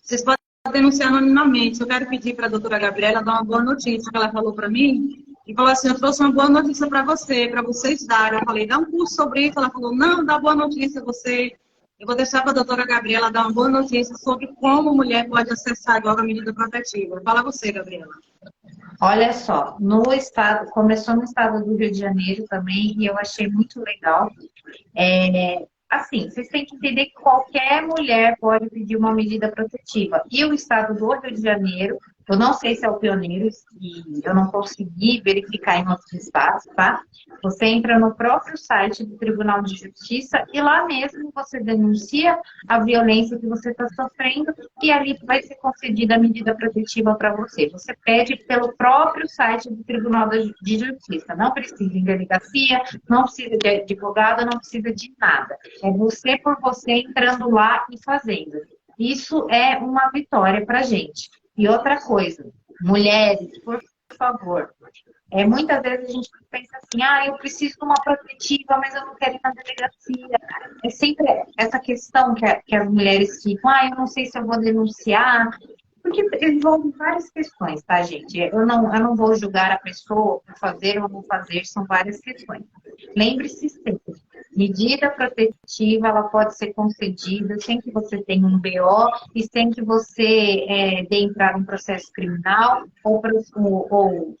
Vocês podem denunciar anonimamente. Eu quero pedir para a doutora Gabriela dar uma boa notícia que ela falou para mim, e falou assim, eu trouxe uma boa notícia para vocês darem. Eu falei, dá um curso sobre isso. Ela falou, não, dá boa notícia a você. Eu vou deixar para a doutora Gabriela dar uma boa notícia sobre como mulher pode acessar agora a medida protetiva. Fala você, Gabriela. Olha só, começou no estado do Rio de Janeiro também, e eu achei muito legal. Assim, vocês têm que entender que qualquer mulher pode pedir uma medida protetiva. E o estado do Rio de Janeiro, eu não sei se é o pioneiro, e eu não consegui verificar em outros estados, tá? Você entra no próprio site do Tribunal de Justiça e lá mesmo você denuncia a violência que você está sofrendo e ali vai ser concedida a medida protetiva para você. Você pede pelo próprio site do Tribunal de Justiça. Não precisa ir em delegacia, não precisa de advogado, não precisa de nada. É você por você entrando lá e fazendo. Isso é uma vitória para a gente. E outra coisa, mulheres, por favor, muitas vezes a gente pensa assim, eu preciso de uma protetiva, mas eu não quero ir na delegacia. É sempre essa questão que as mulheres ficam, eu não sei se eu vou denunciar, porque envolve várias questões, tá, gente? Eu não vou julgar a pessoa por fazer ou não fazer, são várias questões. Lembre-se sempre, medida protetiva, ela pode ser concedida sem que você tenha um BO e sem que você dê entrada em processo criminal ou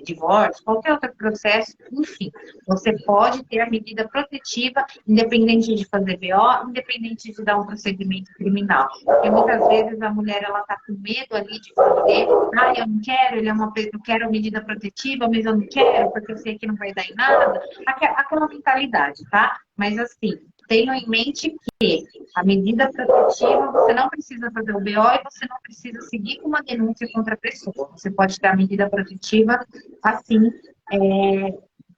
divórcio, qualquer outro processo, enfim, você pode ter a medida protetiva, independente de fazer BO, independente de dar um procedimento criminal. Porque muitas vezes a mulher ela está com medo ali de fazer, eu não quero, eu quero a medida protetiva, mas eu não quero, porque eu sei que não vai dar em nada. Aquela mentalidade, tá? Mas assim, tenham em mente que a medida protetiva, você não precisa fazer o BO e você não precisa seguir com uma denúncia contra a pessoa. Você pode ter a medida protetiva assim,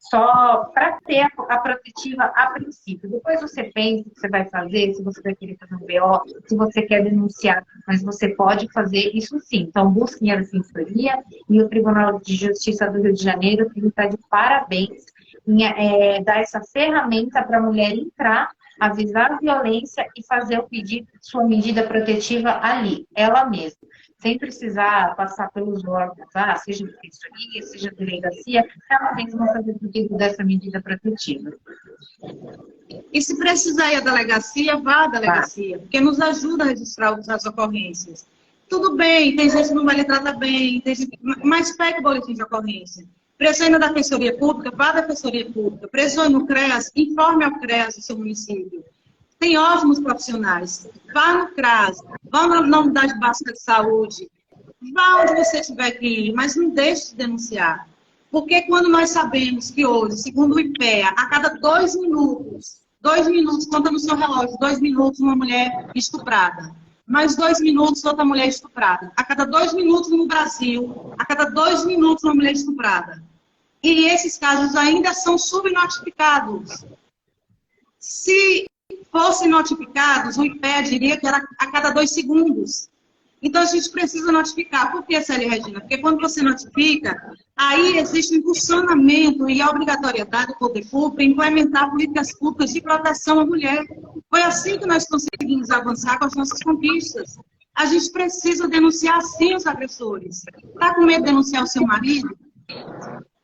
só para ter a protetiva a princípio. Depois você pensa o que você vai fazer, se você vai querer fazer um BO, se você quer denunciar, mas você pode fazer isso sim. Então, busquem a Defensoria e o Tribunal de Justiça do Rio de Janeiro tem que estar de parabéns em dar essa ferramenta para a mulher entrar, avisar a violência e fazer o pedido, sua medida protetiva ali, ela mesma. Sem precisar passar pelos órgãos, seja defensoria, seja delegacia, ela mesma fazer o pedido dessa medida protetiva. E se precisar ir à delegacia, vá à delegacia, porque nos ajuda a registrar as ocorrências. Tudo bem, tem gente que não vai lhe tratar bem, mas pegue o boletim de ocorrência. Precisou ir na Defensoria Pública, vá à Defensoria Pública. Precisou ir no CREAS, informe ao CREAS do seu município. Tem ótimos profissionais. Vá no CRAS, vá na unidade básica de saúde, vá onde você tiver que ir, mas não deixe de denunciar. Porque quando nós sabemos que hoje, segundo o IPEA, a cada 2 minutos, conta no seu relógio, 2 minutos uma mulher estuprada. Mais 2 minutos, outra mulher estuprada. A cada 2 minutos no Brasil, a cada 2 minutos uma mulher estuprada. E esses casos ainda são subnotificados. Se fossem notificados, o IPEA diria que era a cada 2 segundos. Então, a gente precisa notificar. Por que, Célia Regina? Porque quando você notifica, aí existe um impulsionamento e a obrigatoriedade do poder público em implementar políticas públicas de proteção à mulher. Foi assim que nós conseguimos avançar com as nossas conquistas. A gente precisa denunciar, sim, os agressores. Está com medo de denunciar o seu marido?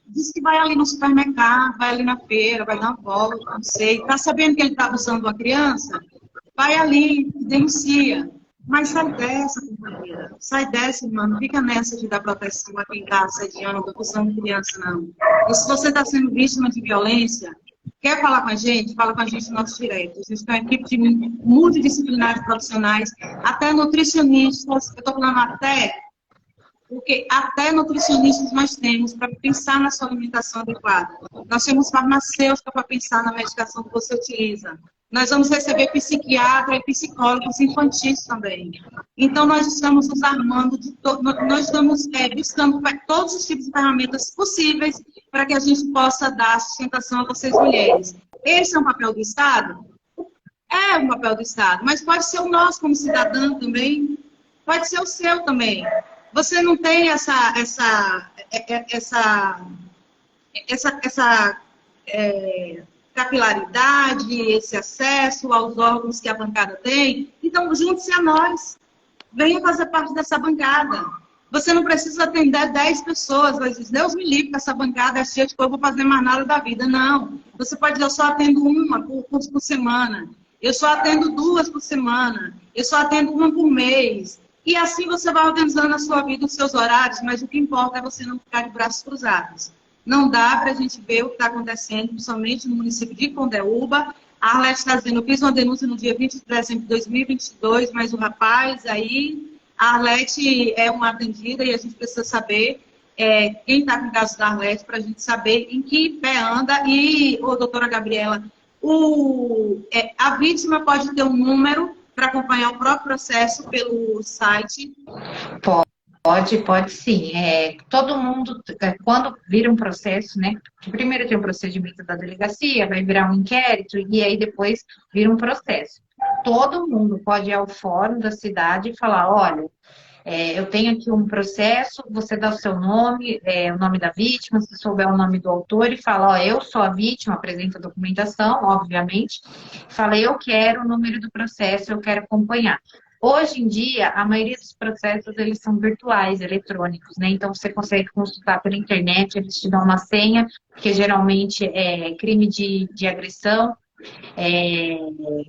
Diz que vai ali no supermercado, vai ali na feira, vai dar uma volta, não sei. Está sabendo que ele está abusando de uma criança? Vai ali, denuncia. Mas sai dessa, companheira. Sai dessa, irmã. Não fica nessa de dar proteção a quem está assediando ou abusando de criança, não. E se você está sendo vítima de violência, quer falar com a gente? Fala com a gente no nosso direito. A gente tem uma equipe de multidisciplinares profissionais, até nutricionistas. Eu estou falando até, porque até nutricionistas nós temos para pensar na sua alimentação adequada. Nós temos farmacêutica para pensar na medicação que você utiliza. Nós vamos receber psiquiatra e psicólogos infantis também. Então, nós estamos nos armando, nós estamos buscando todos os tipos de ferramentas possíveis para que a gente possa dar sustentação a vocês mulheres. Esse é um papel do Estado? É um papel do Estado, mas pode ser o nosso como cidadã também, pode ser o seu também. Você não tem essa capilaridade, esse acesso aos órgãos que a bancada tem, então junte-se a nós. Venha fazer parte dessa bancada. Você não precisa atender 10 pessoas, vai dizer, Deus me livre, essa bancada é cheia de coisa, eu vou fazer mais nada da vida. Não. Você pode dizer, eu só atendo uma por semana, eu só atendo 2 por semana, eu só atendo uma por mês. E assim você vai organizando a sua vida, os seus horários, mas o que importa é você não ficar de braços cruzados. Não dá para a gente ver o que está acontecendo, principalmente no município de Condeúba. A Arlete está dizendo, eu fiz uma denúncia no dia 20 de dezembro de 2022, mas o rapaz aí, a Arlete é uma atendida e a gente precisa saber quem está com o caso da Arlete para a gente saber em que pé anda. E, doutora Gabriela, a vítima pode ter um número para acompanhar o próprio processo pelo site? Pode sim. Todo mundo, quando vira um processo, né? Primeiro tem um procedimento da delegacia, vai virar um inquérito e aí depois vira um processo. Todo mundo pode ir ao fórum da cidade e falar, olha, eu tenho aqui um processo, você dá o seu nome, o nome da vítima, se souber o nome do autor, e fala, ó, eu sou a vítima, apresenta a documentação, obviamente, fala, eu quero o número do processo, eu quero acompanhar. Hoje em dia, a maioria dos processos, eles são virtuais, eletrônicos, né? Então, você consegue consultar pela internet, eles te dão uma senha, que geralmente é crime de agressão,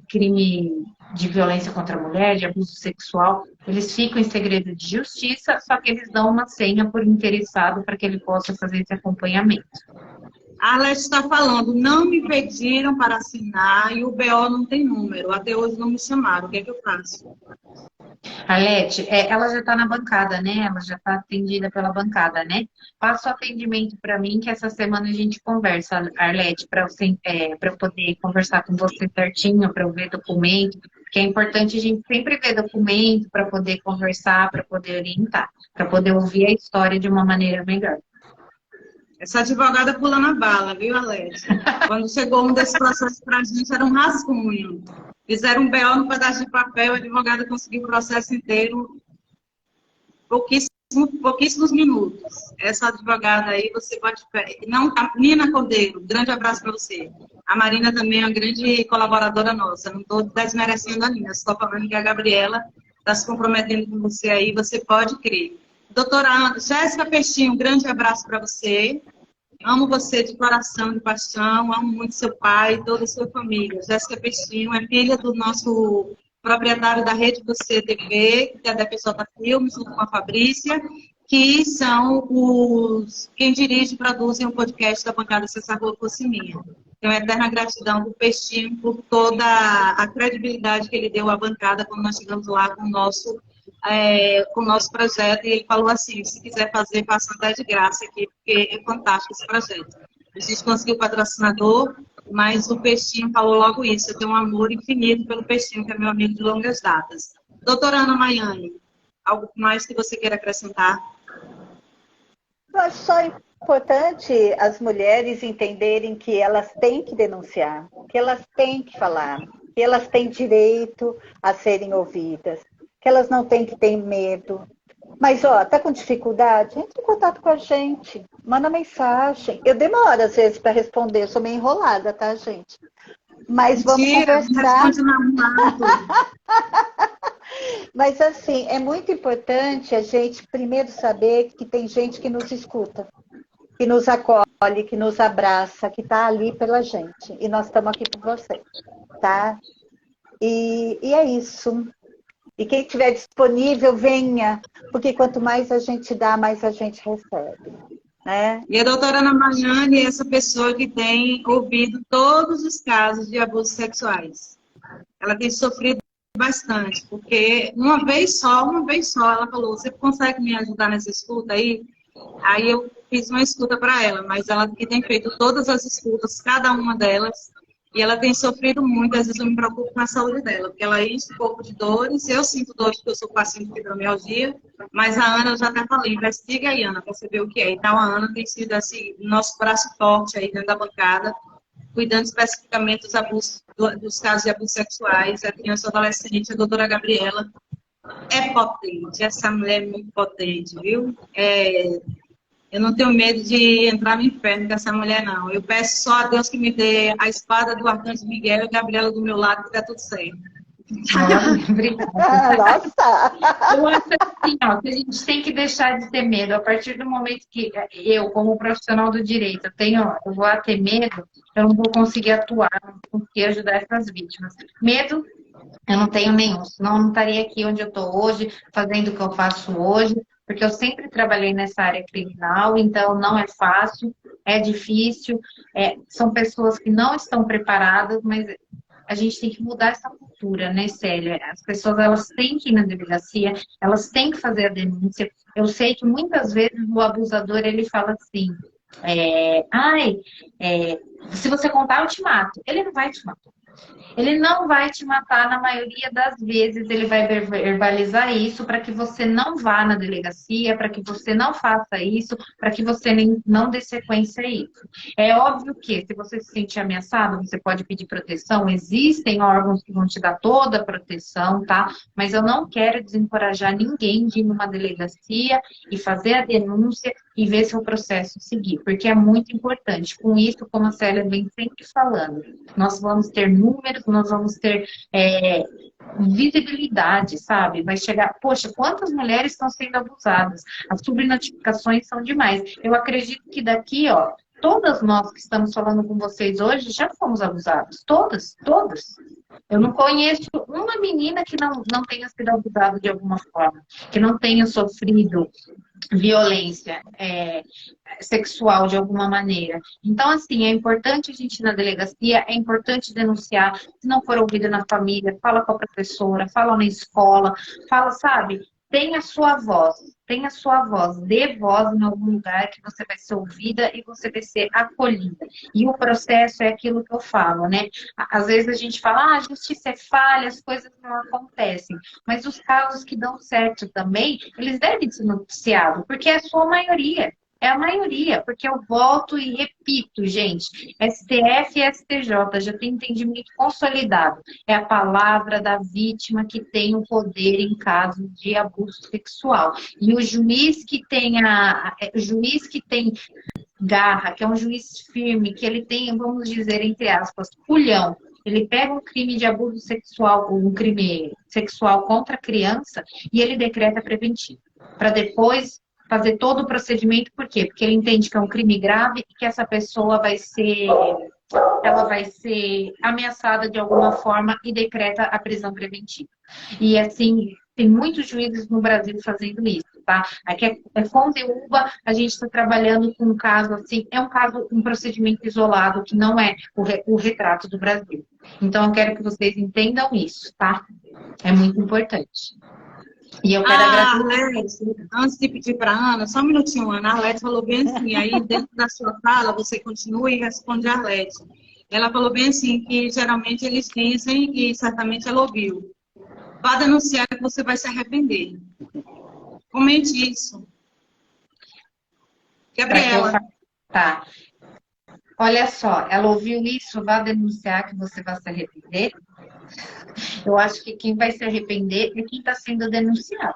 crime de violência contra a mulher, de abuso sexual. Eles ficam em segredo de justiça, só que eles dão uma senha por interessado para que ele possa fazer esse acompanhamento. A Arlete está falando, não me pediram para assinar e o BO não tem número. Até hoje não me chamaram. O que é que eu faço? Arlete, ela já está na bancada, né? Ela já está atendida pela bancada, né? Passa o atendimento para mim, que essa semana a gente conversa, Arlete, para eu poder conversar com você certinho, para eu ver documento, porque é importante a gente sempre ver documento para poder conversar, para poder orientar, para poder ouvir a história de uma maneira melhor. Essa advogada pula na bala, viu, Alex? Quando chegou um desses processos para a gente, era um rascunho. Fizeram um BO no pedaço de papel, a advogada conseguiu o processo inteiro, pouquíssimos minutos. Essa advogada aí, você pode... Não, a Nina Cordeiro, grande abraço para você. A Marina também é uma grande colaboradora nossa. Não estou desmerecendo a Nina, estou falando que a Gabriela está se comprometendo com você aí, você pode crer. Doutora Jéssica Peixinho, um grande abraço para você. Amo você de coração, de paixão, amo muito seu pai e toda a sua família. Jéssica Peixinho é filha do nosso proprietário da Rede Você TV, que é da PJ Filmes, junto com a Fabrícia, que são quem dirige e produzem o podcast da bancada Cessar Rua Fosse Minha. Tenho eterna gratidão do Peixinho por toda a credibilidade que ele deu à bancada quando nós chegamos lá com o nosso projeto, e ele falou assim, se quiser fazer, faça até de graça aqui, porque é fantástico esse projeto. A gente conseguiu o patrocinador, mas o Peixinho falou logo isso, eu tenho um amor infinito pelo Peixinho, que é meu amigo de longas datas. Doutora Ana Maiane, algo mais que você queira acrescentar? Eu acho só importante as mulheres entenderem que elas têm que denunciar, que elas têm que falar, que elas têm direito a serem ouvidas, que elas não têm que ter medo. Mas, ó, tá com dificuldade? Entre em contato com a gente, manda mensagem. Eu demoro, às vezes, para responder, eu sou meio enrolada, tá, gente? Mas vamos conversar. Mas, assim, é muito importante a gente primeiro saber que tem gente que nos escuta, que nos acolhe, que nos abraça, que está ali pela gente. E nós estamos aqui por você, tá? E é isso. E quem estiver disponível, venha, porque quanto mais a gente dá, mais a gente recebe. Né? E a doutora Ana Maiane é essa pessoa que tem ouvido todos os casos de abusos sexuais. Ela tem sofrido bastante, porque uma vez só, ela falou, você consegue me ajudar nessa escuta aí? Aí eu fiz uma escuta para ela, mas ela que tem feito todas as escutas, cada uma delas, e ela tem sofrido muito, às vezes eu me preocupo com a saúde dela, porque ela enche um pouco de dores, eu sinto dores porque eu sou paciente de fibromialgia, mas a Ana, eu já até falei, investiga aí, Ana, para saber o que é. Então a Ana tem sido assim, nosso braço forte aí dentro da bancada, cuidando especificamente dos casos de abusos sexuais, a criança e adolescente, a doutora Gabriela é potente, essa mulher é muito potente, viu? Eu não tenho medo de entrar no inferno com essa mulher, não. Eu peço só a Deus que me dê a espada do Arcanjo Miguel e a Gabriela do meu lado, que dá tudo certo. Obrigada. Nossa! Eu acho assim, ó, que a gente tem que deixar de ter medo. A partir do momento que eu, como profissional do direito, eu vou ter medo, eu não vou conseguir atuar, não vou conseguir ajudar essas vítimas. Medo, eu não tenho nenhum, senão eu não estaria aqui onde eu estou hoje, fazendo o que eu faço hoje, porque eu sempre trabalhei nessa área criminal, então não é fácil, é difícil, são pessoas que não estão preparadas, mas a gente tem que mudar essa cultura, né, Célia? As pessoas, elas têm que ir na delegacia, elas têm que fazer a denúncia. Eu sei que muitas vezes o abusador, ele fala assim, se você contar, eu te mato. Ele não vai te matar. Ele não vai te matar, na maioria das vezes ele vai verbalizar isso para que você não vá na delegacia, para que você não faça isso, para que você não dê sequência a isso. É óbvio que se você se sentir ameaçado, você pode pedir proteção, existem órgãos que vão te dar toda a proteção, tá? Mas eu não quero desencorajar ninguém de ir numa delegacia e fazer a denúncia e ver se o processo seguir, porque é muito importante. Com isso, como a Célia vem sempre falando, nós vamos ter números, nós vamos ter visibilidade, sabe? Vai chegar, poxa, quantas mulheres estão sendo abusadas? As subnotificações são demais. Eu acredito que daqui, ó, todas nós que estamos falando com vocês hoje já fomos abusadas. Todas, todas. Eu não conheço uma menina que não tenha sido abusada de alguma forma, que não tenha sofrido violência sexual de alguma maneira. Então, assim, é importante a gente ir na delegacia, é importante denunciar, se não for ouvido na família, fala com a professora, fala na escola, fala, sabe, tenha sua voz, dê voz em algum lugar que você vai ser ouvida e você vai ser acolhida. E o processo é aquilo que eu falo, né? Às vezes a gente fala, a justiça é falha, as coisas não acontecem. Mas os casos que dão certo também, eles devem ser noticiados, porque é a sua maioria. É a maioria, porque eu volto e repito, gente, STF e STJ já tem entendimento consolidado. É a palavra da vítima que tem o poder em caso de abuso sexual. E o juiz que tem o juiz que tem garra, que é um juiz firme, que ele tem, vamos dizer, entre aspas, culhão. Ele pega um crime de abuso sexual, ou um crime sexual contra a criança, e ele decreta preventivo. Para depois fazer todo o procedimento, por quê? Porque ele entende que é um crime grave e que essa pessoa ela vai ser ameaçada de alguma forma e decreta a prisão preventiva. E assim, tem muitos juízes no Brasil fazendo isso, tá? Aqui é Condeúba, a gente está trabalhando com um caso assim, é um caso, um procedimento isolado, que não é o retrato do Brasil. Então, eu quero que vocês entendam isso, tá? É muito importante. E eu quero agradecer. Arlete, antes de pedir para a Ana, só um minutinho, Ana. A Arlete falou bem assim, aí dentro da sua fala, você continua e responde a Arlete. Ela falou bem assim, que geralmente eles dizem, e certamente ela ouviu, vá denunciar que você vai se arrepender. Comente isso. Gabriela. Tá. Olha só, ela ouviu isso, vá denunciar que você vai se arrepender. Eu acho que quem vai se arrepender é quem está sendo denunciado.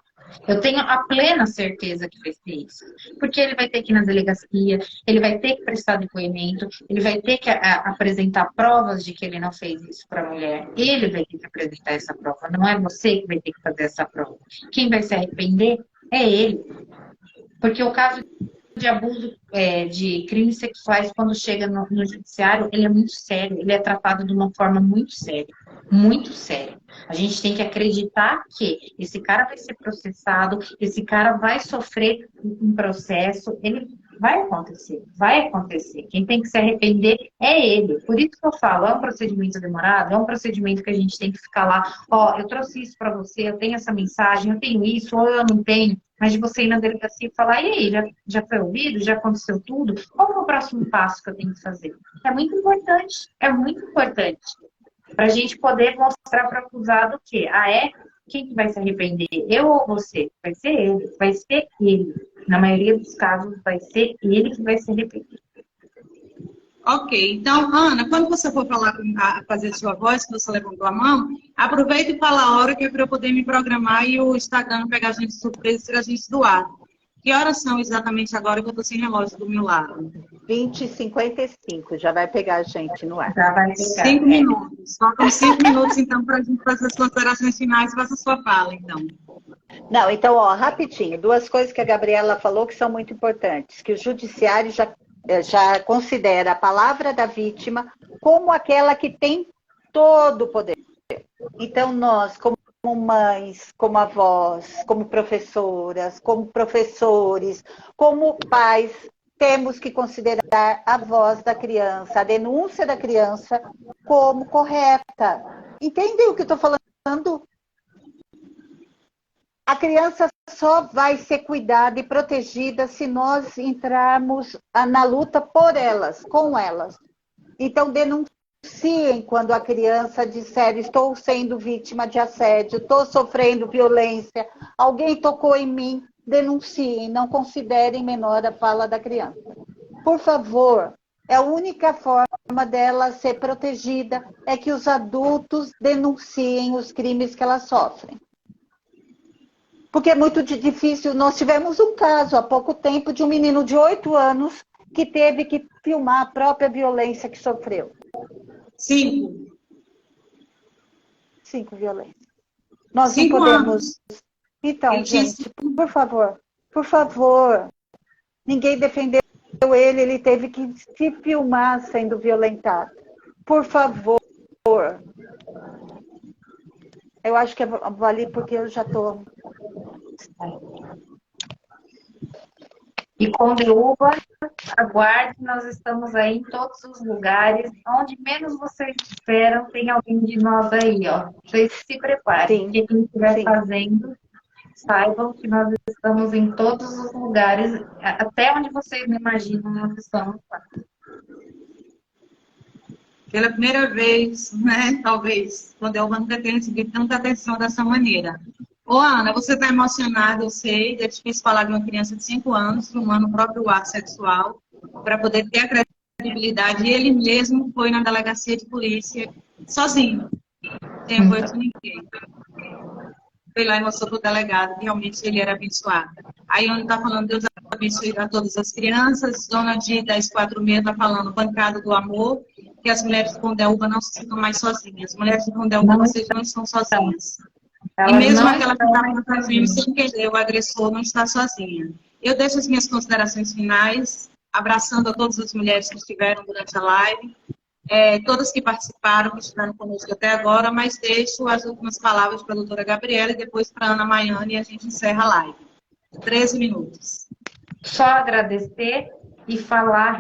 Eu tenho a plena certeza que vai ser isso. Porque ele vai ter que ir na delegacia, ele vai ter que prestar depoimento, ele vai ter que apresentar provas de que ele não fez isso para a mulher. Ele vai ter que apresentar essa prova, não é você que vai ter que fazer essa prova. Quem vai se arrepender é ele. Porque o caso de abuso de crimes sexuais, quando chega no judiciário, ele é muito sério, ele é tratado de uma forma muito séria. Muito sério. A gente tem que acreditar que esse cara vai ser processado, esse cara vai sofrer um processo, ele vai acontecer, vai acontecer. Quem tem que se arrepender é ele. Por isso que eu falo, é um procedimento demorado, é um procedimento que a gente tem que ficar lá, ó, eu trouxe isso para você, eu tenho essa mensagem, eu tenho isso, ou eu não tenho. Mas de você ir na delegacia e falar, e aí, já foi ouvido? Já aconteceu tudo? Qual é o próximo passo que eu tenho que fazer? É muito importante, é muito importante. Para a gente poder mostrar para o acusado que, quem que vai se arrepender? Eu ou você? Vai ser ele, vai ser ele. Na maioria dos casos, vai ser ele que vai se arrepender. Ok, então, Ana, quando você for fazer sua voz, que você levantou a mão, aproveita e fala a hora que é para eu poder me programar e o Instagram pegar a gente de surpresa e tirar a gente do ar. Que horas são exatamente agora que eu estou sem relógio do meu lado? 20h55, já vai pegar a gente no ar. Já vai pegar. 5 minutos. Faltam 5 minutos, então, para a gente fazer as considerações finais e fazer a sua fala, então. Não, então, ó, rapidinho, duas coisas que a Gabriela falou que são muito importantes, que o judiciário já considera a palavra da vítima como aquela que tem todo o poder. Então, nós, como mães, como avós, como professoras, como professores, como pais, temos que considerar a voz da criança, a denúncia da criança como correta. Entendem o que eu estou falando? A criança só vai ser cuidada e protegida se nós entrarmos na luta por elas, com elas. Então, denunciem quando a criança disser, estou sendo vítima de assédio, estou sofrendo violência, alguém tocou em mim, denunciem, não considerem menor a fala da criança. Por favor, é a única forma dela ser protegida, é que os adultos denunciem os crimes que ela sofre. Porque é muito difícil. Nós tivemos um caso há pouco tempo de um menino de 8 anos que teve que filmar a própria violência que sofreu. 5 violências. Nós 5 não podemos... anos. Então, gente, por favor, ninguém defendeu ele teve que se filmar sendo violentado. Por favor. Eu acho que é ali porque eu já estou... E Condeúba, aguarde, nós estamos aí em todos os lugares, onde menos vocês esperam, tem alguém de nós aí, ó. Vocês se preparem, porque quem estiver fazendo, saibam que nós estamos em todos os lugares, até onde vocês não imaginam, nós estamos lá. Pela primeira vez, né, talvez, Condeúba nunca tenha recebido tanta atenção dessa maneira. Ô, Ana, você está emocionada, eu sei, é difícil falar de uma criança de 5 anos, tomando o próprio ato sexual, para poder ter a credibilidade. E ele mesmo foi na delegacia de polícia, sozinho, sem apoio de ninguém. Foi lá e mostrou para o delegado que realmente ele era abençoado. Aí onde está falando, Deus abençoe a todas as crianças. Dona de 1046 está falando, bancada do amor, que as mulheres de Condeúba não se sintam mais sozinhas. As mulheres de Condeúba, vocês não estão sozinhas. E Elas mesmo não aquela que estão estava no caminho sem querer, o agressor não está sozinha. Eu deixo as minhas considerações finais, abraçando a todas as mulheres que estiveram durante a live, todas que participaram, que estiveram conosco até agora, mas deixo as últimas palavras para a doutora Gabriela e depois para a Ana Maiane e a gente encerra a live. 13 minutos. só agradecer e falar